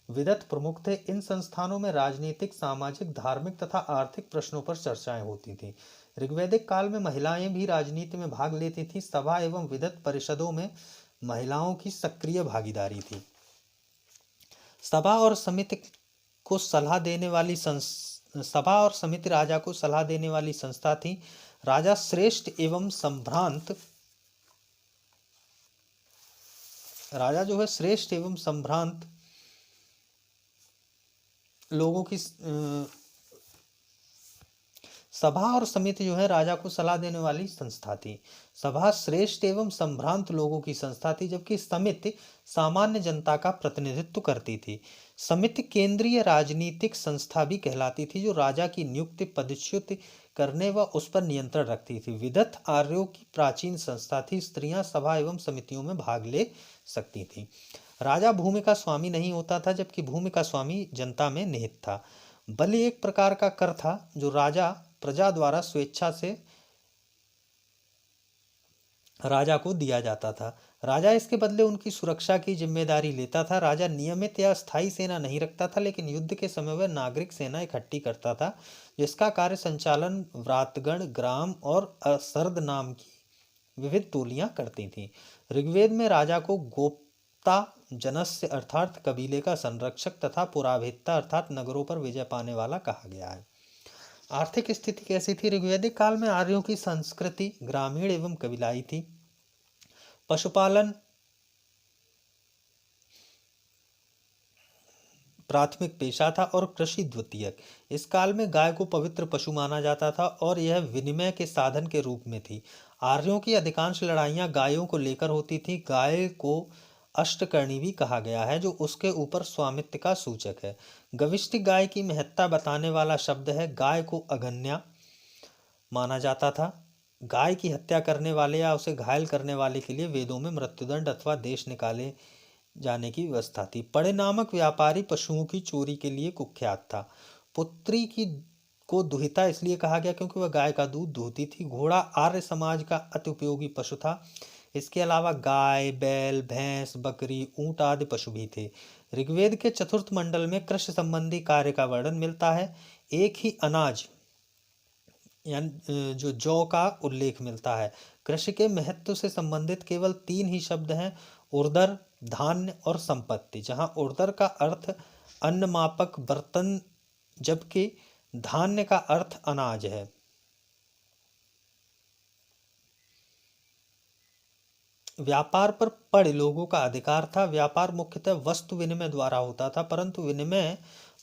विदत प्रमुख थे। इन संस्थानों में राजनीतिक, सामाजिक, धार्मिक तथा आर्थिक प्रश्नों पर चर्चाएं होती थीं। ऋग्वैदिक काल में महिलाएं भी राजनीति में भाग लेती थीं। सभा एवं विदत परिषदों में महिलाओं की सक्रिय भागीदारी थी। सभा और समिति राजा को सलाह देने वाली संस्था थी। राजा श्रेष्ठ एवं संभ्रांत लोगों की सभा और समिति जो है राजा को सलाह देने वाली संस्था थी। सभा श्रेष्ठ एवं संभ्रांत लोगों की संस्था थी, जबकि समिति सामान्य जनता का प्रतिनिधित्व करती थी। समिति केंद्रीय राजनीतिक संस्था भी कहलाती थी, जो राजा की नियुक्ति, पदच्युति करने व उस पर नियंत्रण रखती थी। विदत आर्यों की प्राचीन संस्था थी। स्त्रियां सभा एवं समितियों में भाग ले सकती थीं। राजा भूमि का स्वामी नहीं होता था, जबकि भूमि का स्वामी जनता में निहित था। बलि एक प्रकार का कर था, जो राजा प्रजा द्वारा स्वेच्छा से राजा को दिया जाता था। राजा इसके बदले उनकी सुरक्षा की जिम्मेदारी लेता था। राजा नियमित या स्थायी सेना नहीं रखता था, लेकिन युद्ध के समय वह नागरिक सेना इकट्ठी करता था, जिसका कार्य संचालन व्रातगण, ग्राम और असर्द नाम की विविध टोलियां करती थीं। ऋग्वेद में राजा को गोप्ता जनस्य अर्थात कबीले का संरक्षक तथा पुराभित्ता अर्थात नगरों पर विजय पाने वाला कहा गया है। आर्थिक स्थिति कैसी थी? ऋग्वैदिक काल में आर्यों की संस्कृति ग्रामीण एवं कबीलाई थी। पशुपालन प्राथमिक पेशा था और कृषि द्वितीयक। इस काल में गाय को पवित्र पशु माना जाता था और यह विनिमय के साधन के रूप में थी। आर्यों की अधिकांश लड़ाइयाँ गायों को लेकर होती थी। गाय को अष्टकर्णी भी कहा गया है, जो उसके ऊपर स्वामित्व का सूचक है। गविष्ठ गाय की महत्ता बताने वाला शब्द है। गाय को अगन्या माना जाता था। गाय की हत्या करने वाले या उसे घायल करने वाले के लिए वेदों में मृत्युदंड अथवा देश निकाले जाने की व्यवस्था थी। पड़े नामक व्यापारी पशुओं की चोरी के लिए कुख्यात था। पुत्री की को दुहिता इसलिए कहा गया क्योंकि वह गाय का दूध दूहती थी। घोड़ा आर्य समाज का अति उपयोगी पशु था। इसके अलावा गाय, बैल, भैंस, बकरी, ऊंट आदि पशु भी थे। ऋग्वेद के चतुर्थ मंडल में कृषि संबंधी कार्य का वर्णन मिलता है। एक ही अनाज यानी जो जौ का उल्लेख मिलता है। कृषि के महत्व से संबंधित केवल 3 ही शब्द हैं, उर्दर, धान्य और संपत्ति। जहां उर्दर का अर्थ अन्न मापक बर्तन जबकि धान्य का अर्थ अनाज है। व्यापार पर पड़े लोगों का अधिकार था। व्यापार मुख्यतः वस्तु विनिमय द्वारा होता था, परंतु विनिमय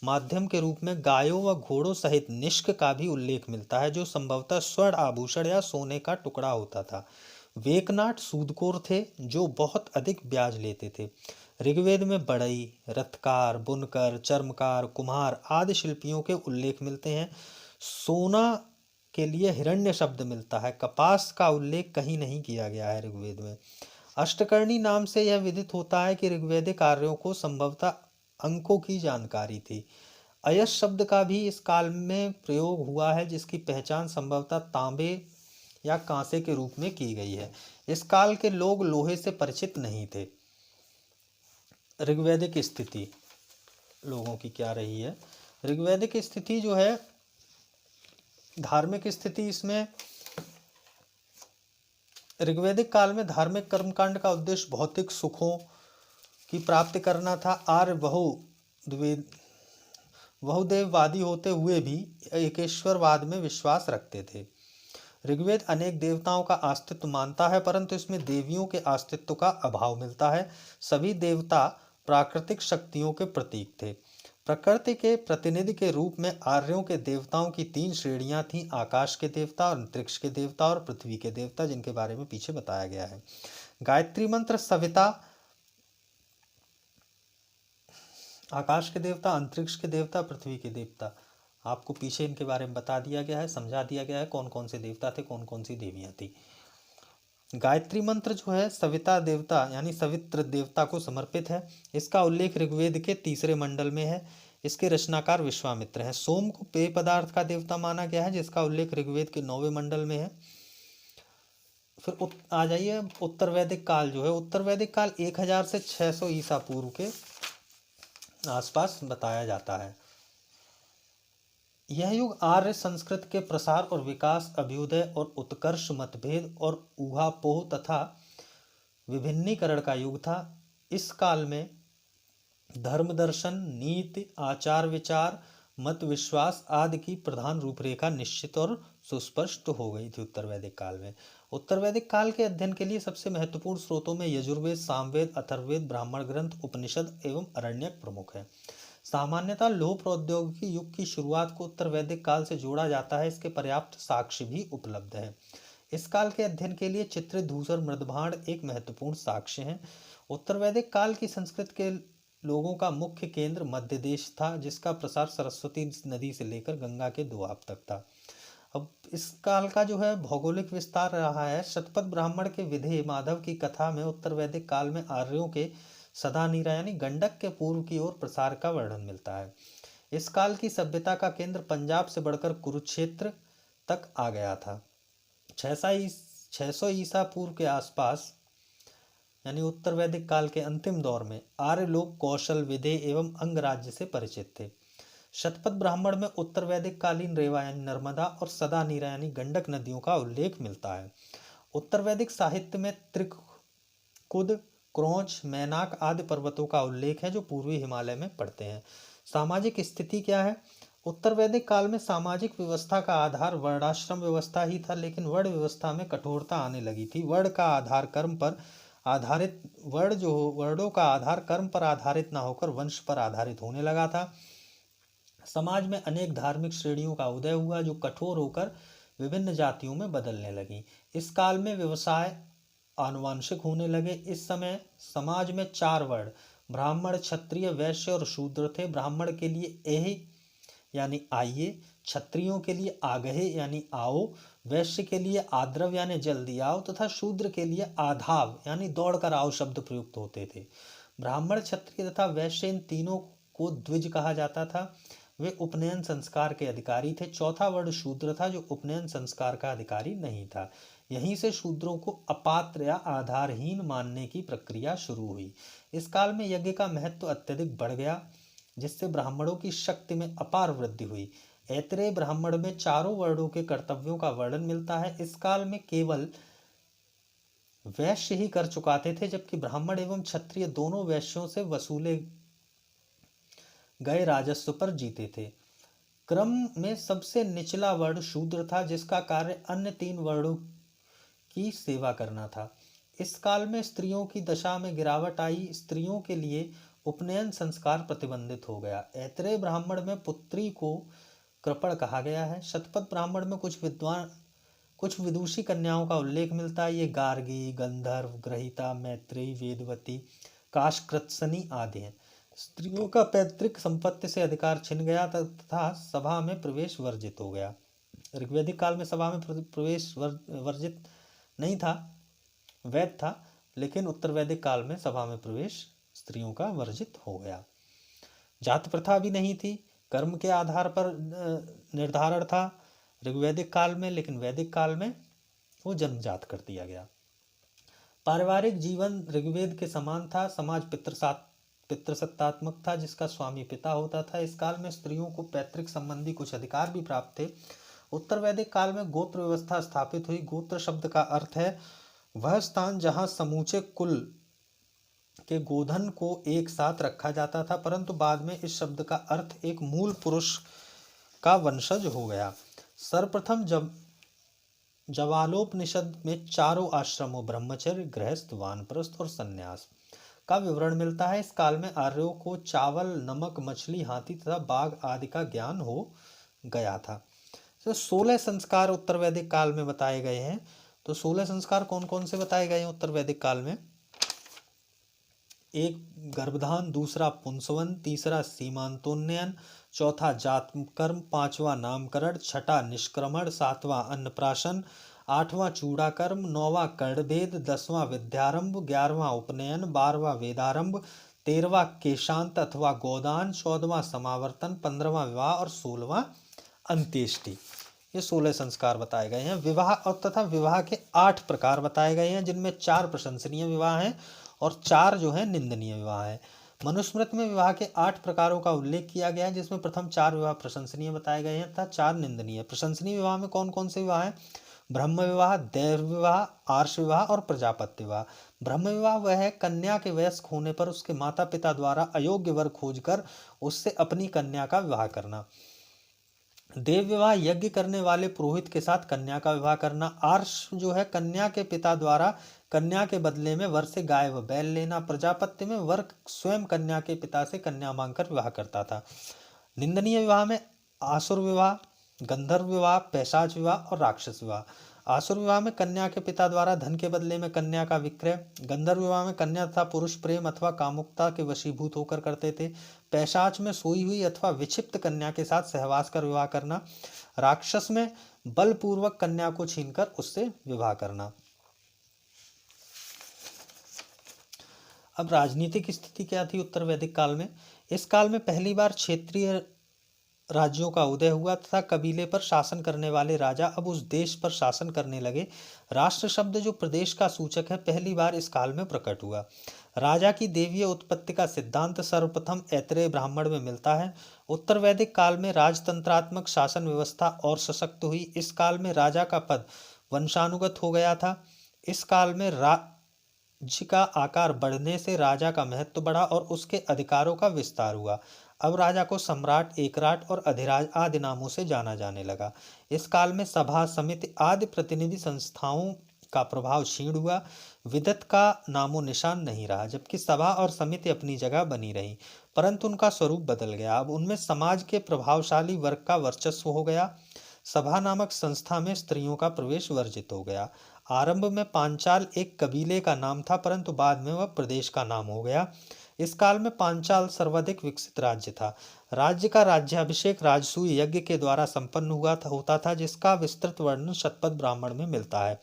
माध्यम के रूप में गायों व घोड़ों सहित निष्क का भी उल्लेख मिलता है, जो संभवतः स्वर्ण आभूषण या सोने का टुकड़ा होता था। वेकनाट सूदखोर थे जो बहुत अधिक ब्याज लेते थे। ऋग्वेद में बढ़ई, रथकार, बुनकर, चर्मकार, कुम्हार आदि शिल्पियों के उल्लेख मिलते हैं। सोना के लिए हिरण्य शब्द मिलता है। कपास का उल्लेख कहीं नहीं किया गया है ऋग्वेद में। अष्टकर्णी नाम से यह विदित होता है कि ऋग्वेदिक आर्यों को संभवतः अंकों की जानकारी थी। अयस शब्द का भी इस काल में प्रयोग हुआ है, जिसकी पहचान संभवतः तांबे या कांसे के रूप में की गई है। इस काल के लोग लोहे से परिचित नहीं थे। ऋग्वैदिक स्थिति लोगों की क्या रही है? ऋग्वैदिक स्थिति जो है, धार्मिक स्थिति, इसमें ऋग्वैदिक काल में धार्मिक कर्मकांड का उद्देश्य भौतिक सुखों की प्राप्ति करना था। आर्य बहुदेववादी होते हुए भी एकेश्वरवाद में विश्वास रखते थे। ऋग्वेद अनेक देवताओं का अस्तित्व मानता है, परंतु इसमें देवियों के अस्तित्व का अभाव मिलता है। सभी देवता प्राकृतिक शक्तियों के प्रतीक थे। प्रकृति के प्रतिनिधि के रूप में आर्यों के देवताओं की 3 श्रेणियां थीं: आकाश के देवता, अंतरिक्ष के देवता और पृथ्वी के देवता, जिनके बारे में पीछे बताया गया है। गायत्री मंत्र सविता आकाश के देवता, अंतरिक्ष के देवता, पृथ्वी के देवता, आपको पीछे इनके बारे में बता दिया गया है, समझा दिया गया है कौन कौन से देवता थे, कौन कौन सी देवियां थी। गायत्री मंत्र जो है सविता देवता यानी सवित्र देवता को समर्पित है। इसका उल्लेख ऋग्वेद के 3रे मंडल में है। इसके रचनाकार विश्वामित्र हैं। सोम को पेय पदार्थ का देवता माना गया है, जिसका उल्लेख ऋग्वेद के 9वें मंडल में है। फिर आ जाइए उत्तर वैदिक काल जो है, उत्तर वैदिक काल 1000 से 600 ईसा पूर्व के आसपास बताया जाता है। यह युग आर्य संस्कृत के प्रसार और विकास, अभ्युदय और उत्कर्ष, मतभेद और ऊहापोह तथा विभिन्नीकरण का युग था। इस काल में धर्म दर्शन, नीति, आचार विचार, मत विश्वास आदि की प्रधान रूपरेखा निश्चित और सुस्पष्ट हो गई थी उत्तर वैदिक काल में। उत्तर वैदिक काल के अध्ययन के लिए सबसे महत्वपूर्ण स्रोतों में यजुर्वेद, सामवेद, अथर्ववेद, ब्राह्मण ग्रंथ, उपनिषद एवं अरण्यक प्रमुख है। सामान्यतः लौह प्रौद्योगिकी युग की शुरुआत को उत्तर वैदिक काल से जोड़ा जाता है। इसके पर्याप्त साक्ष्य भी उपलब्ध है। इस काल के अध्ययन के लिए चित्रित धूसर मृदभांड एक महत्वपूर्ण साक्ष्य है। उत्तर वैदिक काल की संस्कृत के लोगों का मुख्य केंद्र मध्य देश था, जिसका प्रसार सरस्वती नदी से लेकर गंगा के दोआब तक था। अब इस काल का जो है भौगोलिक विस्तार रहा है। शतपथ ब्राह्मण के विधेय माधव की कथा में उत्तर वैदिक काल में आर्यों के सदानीरा यानी गंडक के पूर्व की ओर प्रसार का वर्णन मिलता है। इस काल की सभ्यता का केंद्र पंजाब से बढ़कर कुरुक्षेत्र तक आ गया था। 600 ईसा पूर्व के आसपास यानी उत्तर वैदिक काल के अंतिम दौर में आर्य लोग कौशल, विधेय एवं अंगराज्य से परिचित थे। शतपथ ब्राह्मण में उत्तर वैदिक कालीन रेवा यानी नर्मदा और सदानीरा यानी गंडक नदियों का उल्लेख मिलता है। उत्तर वैदिक साहित्य में त्रिकुद, क्रौंच, मैनाक आदि पर्वतों का उल्लेख है जो पूर्वी हिमालय में पड़ते हैं। सामाजिक स्थिति क्या है? उत्तर वैदिक काल में सामाजिक व्यवस्था का आधार वर्णाश्रम व्यवस्था ही था, लेकिन वर्ण व्यवस्था में कठोरता आने लगी थी। वर्ण का आधार कर्म पर आधारित वर्णों का आधार कर्म पर आधारित ना होकर वंश पर आधारित होने लगा था। समाज में अनेक धार्मिक श्रेणियों का उदय हुआ जो कठोर होकर विभिन्न जातियों में बदलने लगी। इस काल में व्यवसाय आनुवांशिक होने लगे। इस समय समाज में 4 वर्ण ब्राह्मण, क्षत्रिय, वैश्य और शूद्र थे। ब्राह्मण के लिए एहि यानी आइए, क्षत्रियों के लिए आगहे यानी आओ, वैश्य के लिए आद्रव यानी जल्दी आओ तथा शूद्र के लिए आधाव यानी दौड़ कर आओ शब्द प्रयुक्त होते थे। ब्राह्मण, क्षत्रिय तथा वैश्य इन तीनों को द्विज कहा जाता था। वे उपनयन संस्कार के अधिकारी थे। चौथा वर्ण शूद्र था जो उपनयन संस्कार का अधिकारी नहीं था। यहीं से शूद्रों को अपात्र या आधारहीन मानने की प्रक्रिया शुरू हुई। इस काल में यज्ञ का महत्व अत्यधिक बढ़ गया, जिससे ब्राह्मणों की शक्ति में अपार वृद्धि हुई। ऐतरेय ब्राह्मण में चारों वर्णों के कर्तव्यों का वर्णन मिलता है। इस काल में केवल वैश्य ही कर चुकाते थे, जबकि ब्राह्मण एवं क्षत्रिय दोनों वैश्यों से वसूले गए राजस्व पर जीते थे। क्रम में सबसे निचला वर्ण शूद्र था, जिसका कार्य अन्य 3 वर्णों की सेवा करना था। इस काल में स्त्रियों की दशा में गिरावट आई। स्त्रियों के लिए उपनयन संस्कार प्रतिबंधित हो गया। ऐतरेय ब्राह्मण में पुत्री को कृपण कहा गया है। शतपथ ब्राह्मण में कुछ विदुषी कन्याओं का उल्लेख मिलता है। ये गार्गी, गंधर्व, ग्रहिता, मैत्रेयी, वेदवती, काशकृत्सनी आदि हैं। स्त्रियों का पैतृक संपत्ति से अधिकार छिन गया तथा सभा में प्रवेश वर्जित हो गया। ऋग्वैदिक काल में सभा में प्रवेश वर्जित नहीं था, वैध था, लेकिन उत्तर वैदिक काल में सभा में प्रवेश स्त्रियों का वर्जित हो गया। जाति प्रथा भी नहीं थी, कर्म के आधार पर निर्धारण था ऋग्वैदिक काल में, लेकिन वैदिक काल में वो जन्मजात कर दिया गया। पारिवारिक जीवन ऋग्वेद के समान था। समाज पितृसत्तात्मक था, जिसका स्वामी पिता होता था। इस काल में स्त्रियों को पैतृक संबंधी कुछ अधिकार भी प्राप्त थे। उत्तर वैदिक काल में गोत्र व्यवस्था स्थापित हुई। गोत्र शब्द का अर्थ है वह स्थान जहां समूचे कुल के गोधन को एक साथ रखा जाता था, परंतु बाद में इस शब्द का अर्थ एक मूल पुरुष का वंशज हो गया। सर्वप्रथम जवालोपनिषद में चारों आश्रमों ब्रह्मचर्य, गृहस्थ, वानप्रस्थ और संन्यास का विवरण मिलता है। इस काल में आर्यों को चावल, नमक, मछली, हाथी तथा बाघ आदि का ज्ञान हो गया था। तो 16 संस्कार उत्तर वैदिक काल में बताए गए हैं। तो 16 संस्कार कौन कौन से बताए गए हैं उत्तर वैदिक काल में? 1 गर्भधान, दूसरा पुंसवन, तीसरा सीमांतोन्नयन, चौथा जातकर्म, 5वां नामकरण, छठा निष्क्रमण, 7वां अन्नप्राशन, 8वां चूड़ाकर्म, 9वां कर्णभेद, 10वां विद्यारंभ, 11वां उपनयन, 12वां वेदारंभ, 13वां केशांत अथवा गोदान, 14वां समावर्तन, 15वां विवाह और 16वां अंत्येष्टि। ये 16 संस्कार बताए गए हैं। विवाह और तथा विवाह के 8 प्रकार बताए गए हैं, जिनमें 4 प्रशंसनीय विवाह हैं और 4 जो है निंदनीय विवाह है। मनुस्मृति में विवाह के 8 प्रकारों का उल्लेख किया गया है, जिसमें प्रथम 4 विवाह प्रशंसनीय बताए गए हैं तथा 4 निंदनीय। प्रशंसनीय विवाह में कौन कौन से विवाह हैं? ब्रह्म विवाह, दैव विवाह, आर्ष विवाह और प्रजापत्य विवाह। ब्रह्म विवाह वह है कन्या के वयस्क होने पर उसके माता पिता द्वारा अयोग्य वर खोजकर उससे अपनी कन्या का विवाह करना। देव विवाह यज्ञ करने वाले पुरोहित के साथ कन्या का विवाह करना। आर्ष जो है कन्या के पिता द्वारा कन्या के बदले में वर से गाय व बैल लेना। प्रजापत्य में वर स्वयं कन्या के पिता से कन्या मांगकर विवाह करता था। निंदनीय विवाह में आसुर विवाह, गंधर्व विवाह, पैशाच विवाह और राक्षस विवाह। आसुर विवाह में कन्या के पिता द्वारा धन के बदले में कन्या का विक्रय। गंधर्व विवाह में कन्या तथा पुरुष प्रेम अथवा कामुकता के वशीभूत होकर करते थे। पैशाच में सोई हुई अथवा विक्षिप्त कन्या के साथ सहवास कर विवाह करना। राक्षस में बलपूर्वक कन्या को छीनकर उससे विवाह करना। अब राजनीतिक स्थिति क्या थी उत्तर वैदिक काल में? इस काल में पहली बार क्षेत्रीय राज्यों का उदय हुआ तथा कबीले पर शासन करने वाले राजा अब उस देश पर शासन करने लगे। राष्ट्र शब्द जो प्रदेश का सूचक है पहली बार इस काल में प्रकट हुआ। राजा की देवीय उत्पत्ति का सिद्धांत सर्वप्रथम ऐतरेय ब्राह्मण में मिलता है। उत्तर वैदिक काल में राजतंत्रात्मक शासन व्यवस्था और सशक्त हुई। इस काल में राजा का पद वंशानुगत हो गया था। इस काल में राज्य का आकार बढ़ने से राजा का महत्व बढ़ा और उसके अधिकारों का विस्तार हुआ। अब राजा को सम्राट, एकराट और अधिराज आदि नामों से जाना जाने लगा। इस काल में सभा, समिति आदि प्रतिनिधि संस्थाओं का प्रभाव क्षीण हुआ। विदत का नामो निशान नहीं रहा, जबकि सभा और समिति अपनी जगह बनी रही, परंतु उनका स्वरूप बदल गया। अब उनमें समाज के प्रभावशाली वर्ग का वर्चस्व हो गया। सभा नामक संस्था में स्त्रियों का प्रवेश वर्जित हो गया। आरंभ में पांचाल एक कबीले का नाम था, परंतु बाद में वह प्रदेश का नाम हो गया। इस काल में पांचाल सर्वाधिक विकसित राज्य था। राज्य का राज्याभिषेक राजसूय यज्ञ के द्वारा संपन्न होता था, जिसका विस्तृत वर्णन शतपथ ब्राह्मण में मिलता है।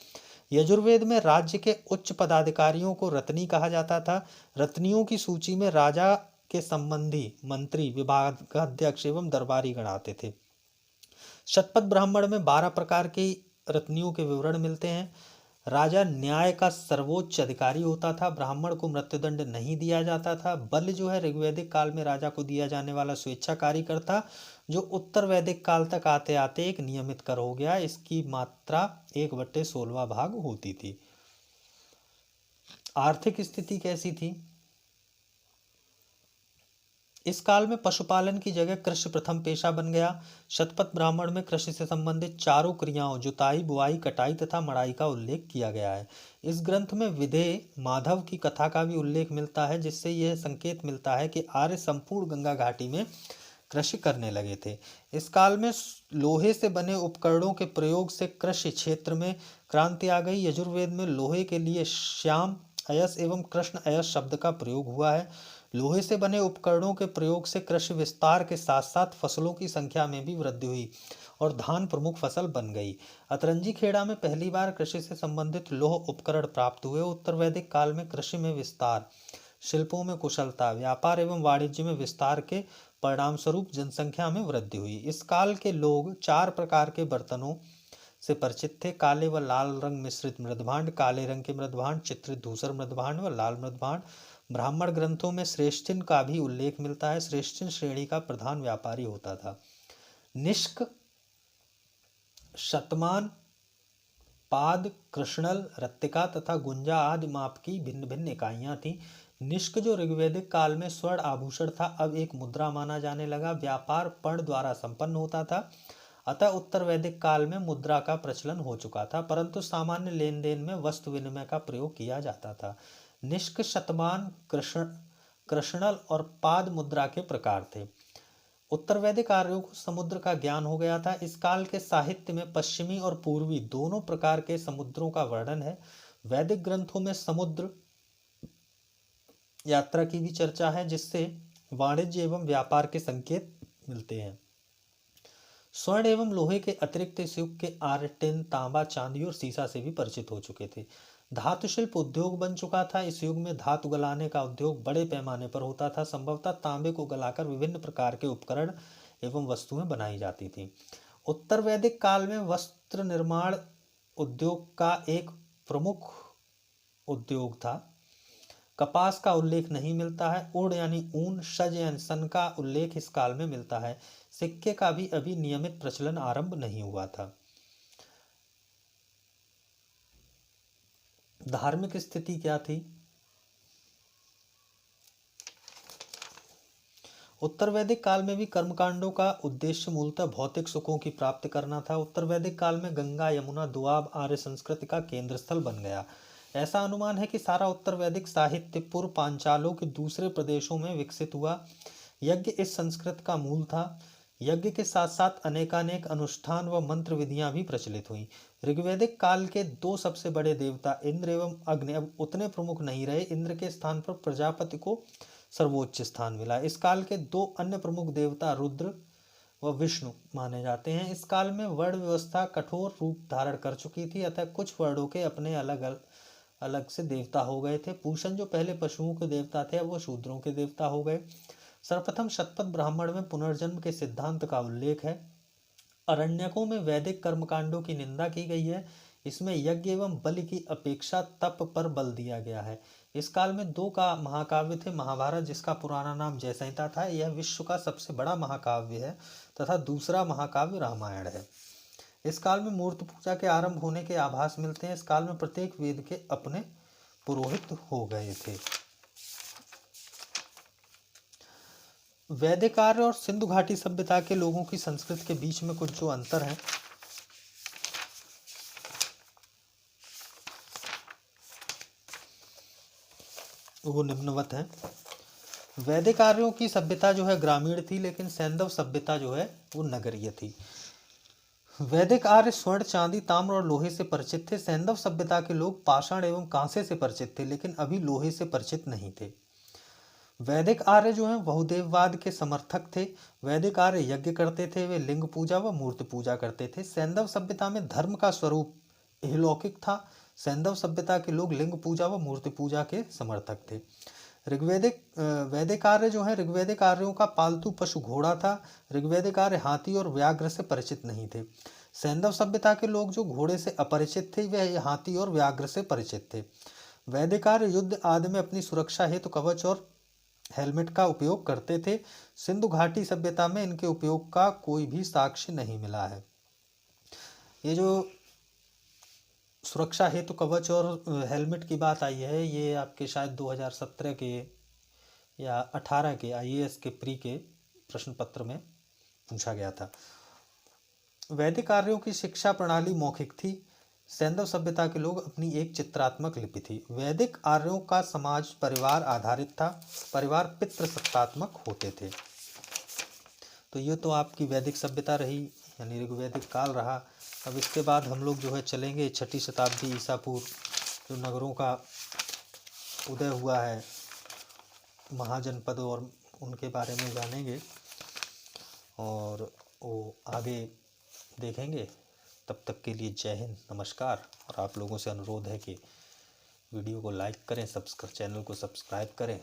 यजुर्वेद में राज्य के उच्च पदाधिकारियों को रत्नी कहा जाता था। रत्नियों की सूची में राजा के संबंधी, मंत्री, विभागाध्यक्ष एवं दरबारी गण आते थे। शतपथ ब्राह्मण में 12 प्रकार की रत्नियों के विवरण मिलते हैं। राजा न्याय का सर्वोच्च अधिकारी होता था। ब्राह्मण को मृत्युदंड नहीं दिया जाता था। बल जो है ऋग्वैदिक काल में राजा को दिया जाने वाला स्वेच्छाकारी कर था, जो उत्तर वैदिक काल तक आते आते एक नियमित कर हो गया। इसकी मात्रा 1/16 भाग होती थी। आर्थिक स्थिति कैसी थी? इस काल में पशुपालन की जगह कृषि प्रथम पेशा बन गया। शतपथ ब्राह्मण में कृषि से संबंधित चारों क्रियाओं जुताई, बुआई, कटाई तथा मड़ाई का उल्लेख किया गया है। इस ग्रंथ में विधेय माधव की कथा का भी उल्लेख मिलता है, जिससे यह संकेत मिलता है कि आर्य संपूर्ण गंगा घाटी में कृषि करने लगे थे। इस काल में लोहे से बने उपकरणों के प्रयोग से कृषि क्षेत्र में क्रांति आ गई। यजुर्वेद में लोहे के लिए श्याम अयस एवं कृष्ण अयस शब्द का प्रयोग हुआ है। लोहे से बने उपकरणों के प्रयोग से कृषि विस्तार के साथ साथ फसलों की संख्या में भी वृद्धि हुई और धान प्रमुख फसल बन गई। अतरंजी खेड़ा में पहली बार कृषि से संबंधित लौह उपकरण प्राप्त हुए। उत्तर वैदिक काल में कृषि में विस्तार, शिल्पों में कुशलता, व्यापार एवं वाणिज्य में विस्तार के परिणाम स्वरूप जनसंख्या में वृद्धि हुई। इस काल के लोग 4 प्रकार के बर्तनों से परिचित थे: काले व लाल रंग मिश्रित मृदभांड, काले रंग के मृदभांड, चित्रित धूसर मृदभांड व लाल मृदभांड। ब्राह्मण ग्रंथों में श्रेष्ठिन का भी उल्लेख मिलता है। श्रेष्ठिन श्रेणी का प्रधान व्यापारी होता था। निष्क, शतमान, पाद, कृष्णल, रत्तिका तथा गुंजा आदि माप की भिन्न भिन्न इकाइयां थीं। निष्क जो ऋग्वैदिक काल में स्वर्ण आभूषण था, अब एक मुद्रा माना जाने लगा। व्यापार पर्ण द्वारा संपन्न होता था, अतः उत्तर वैदिक काल में मुद्रा का प्रचलन हो चुका था, परंतु सामान्य लेन देन में वस्तु विनिमय का प्रयोग किया जाता था। निष्क, शतमान, कृष्णल और पाद मुद्रा के प्रकार थे। उत्तर वैदिक आर्यों को समुद्र का ज्ञान हो गया था। इस काल के साहित्य में पश्चिमी और पूर्वी दोनों प्रकार के समुद्रों का वर्णन है। वैदिक ग्रंथों में समुद्र यात्रा की भी चर्चा है, जिससे वाणिज्य एवं व्यापार के संकेत मिलते हैं। स्वर्ण एवं लोहे के अतिरिक्त इस युग के आर्य टिन, तांबा, चांदी और सीसा से भी परिचित हो चुके थे। धातु शिल्प उद्योग बन चुका था। इस युग में धातु गलाने का उद्योग बड़े पैमाने पर होता था। संभवतः तांबे को गलाकर विभिन्न प्रकार के उपकरण एवं वस्तुएं बनाई जाती थी। उत्तर वैदिक काल में वस्त्र निर्माण उद्योग का एक प्रमुख उद्योग था। कपास का उल्लेख नहीं मिलता है। उड़ यानी ऊन, शज यानी सन का उल्लेख इस काल में मिलता है। सिक्के का भी अभी नियमित प्रचलन आरंभ नहीं हुआ था। धार्मिक स्थिति क्या थी? उत्तर वैदिक काल में भी कर्मकांडों का उद्देश्य मूलतः भौतिक सुखों की प्राप्ति करना था। उत्तर वैदिक काल में गंगा, यमुना, दोआब आर्य संस्कृति का केंद्र स्थल बन गया। ऐसा अनुमान है कि सारा उत्तर वैदिक साहित्य पूर्व पांचालों के दूसरे प्रदेशों में विकसित हुआ। यज्ञ इस संस्कृत का मूल था। यज्ञ के साथ साथ अनेकानेक अनुष्ठान व मंत्र विधियां भी प्रचलित हुई। ऋग्वैदिक काल के 2 सबसे बड़े देवता इंद्र एवं अग्नि अब उतने प्रमुख नहीं रहे। इंद्र के स्थान पर प्रजापति को सर्वोच्च स्थान मिला। इस काल के 2 अन्य प्रमुख देवता रुद्र व विष्णु माने जाते हैं। इस काल में वर्ण व्यवस्था कठोर रूप धारण कर चुकी थी, अतः कुछ वर्णों के अपने अलग अलग से देवता हो गए थे। पूषण जो पहले पशुओं के देवता थे, अब वो शूद्रों के देवता हो गए। सर्वप्रथम शतपथ ब्राह्मण में पुनर्जन्म के सिद्धांत का उल्लेख है। अरण्यकों में वैदिक कर्मकांडों की निंदा की गई है। इसमें यज्ञ एवं बलि की अपेक्षा तप पर बल दिया गया है। इस काल में 2 का महाकाव्य थे। महाभारत, जिसका पुराना नाम जय संहिता था, यह विश्व का सबसे बड़ा महाकाव्य है, तथा दूसरा महाकाव्य रामायण है। इस काल में मूर्ति पूजा के आरंभ होने के आभास मिलते हैं। इस काल में प्रत्येक वेद के अपने पुरोहित हो गए थे। वैदिक आर्य और सिंधु घाटी सभ्यता के लोगों की संस्कृति के बीच में कुछ जो अंतर है वो निम्नवत है। वैदिक आर्यों की सभ्यता जो है ग्रामीण थी, लेकिन सैंधव सभ्यता जो है वो नगरीय थी। वैदिक आर्य स्वर्ण, चांदी, ताम्र और लोहे से परिचित थे। सैंधव सभ्यता के लोग पाषाण एवं कांसे से परिचित थे, लेकिन अभी लोहे से परिचित नहीं थे। वैदिक आर्य जो हैं बहुदेववाद के समर्थक थे। वैदिक आर्य यज्ञ करते थे, वे लिंग पूजा व मूर्ति पूजा करते थे। सैंधव सभ्यता में धर्म का स्वरूप इहलौकिक था। सैंधव सभ्यता के लोग लिंग पूजा व मूर्ति पूजा के समर्थक थे। वैदिक आर्य जो है, ऋग्वैदिक आर्यों का पालतू पशु घोड़ा था। ऋग्वैदिक आर्य हाथी और व्याघ्र से परिचित नहीं थे। सैंधव सभ्यता के लोग जो घोड़े से अपरिचित थे, वे हाथी और व्याघ्र से परिचित थे। वैदिक आर्य युद्ध आदि में अपनी सुरक्षा हेतु कवच और हेलमेट का उपयोग करते थे। सिंधु घाटी सभ्यता में इनके उपयोग का कोई भी साक्ष्य नहीं मिला है। ये जो सुरक्षा हेतु कवच और हेलमेट की बात आई है, ये आपके शायद 2017 के या 18 के IAS के प्री के प्रश्न पत्र में पूछा गया था। वैदिक आर्यों की शिक्षा प्रणाली मौखिक थी। सैंधव सभ्यता के लोग अपनी एक चित्रात्मक लिपि थी। वैदिक आर्यों का समाज परिवार आधारित था। परिवार पितृसत्तात्मक होते थे। तो ये तो आपकी वैदिक सभ्यता रही, यानी ऋग्वैदिक काल रहा। अब इसके बाद हम लोग जो है चलेंगे 6ठी शताब्दी ईसा पूर्व, जो नगरों का उदय हुआ है, महाजनपद, और उनके बारे में जानेंगे और वो आगे देखेंगे। तब तक के लिए जय हिंद, नमस्कार। और आप लोगों से अनुरोध है कि वीडियो को लाइक करें, चैनल को सब्सक्राइब करें,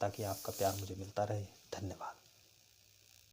ताकि आपका प्यार मुझे मिलता रहे। धन्यवाद।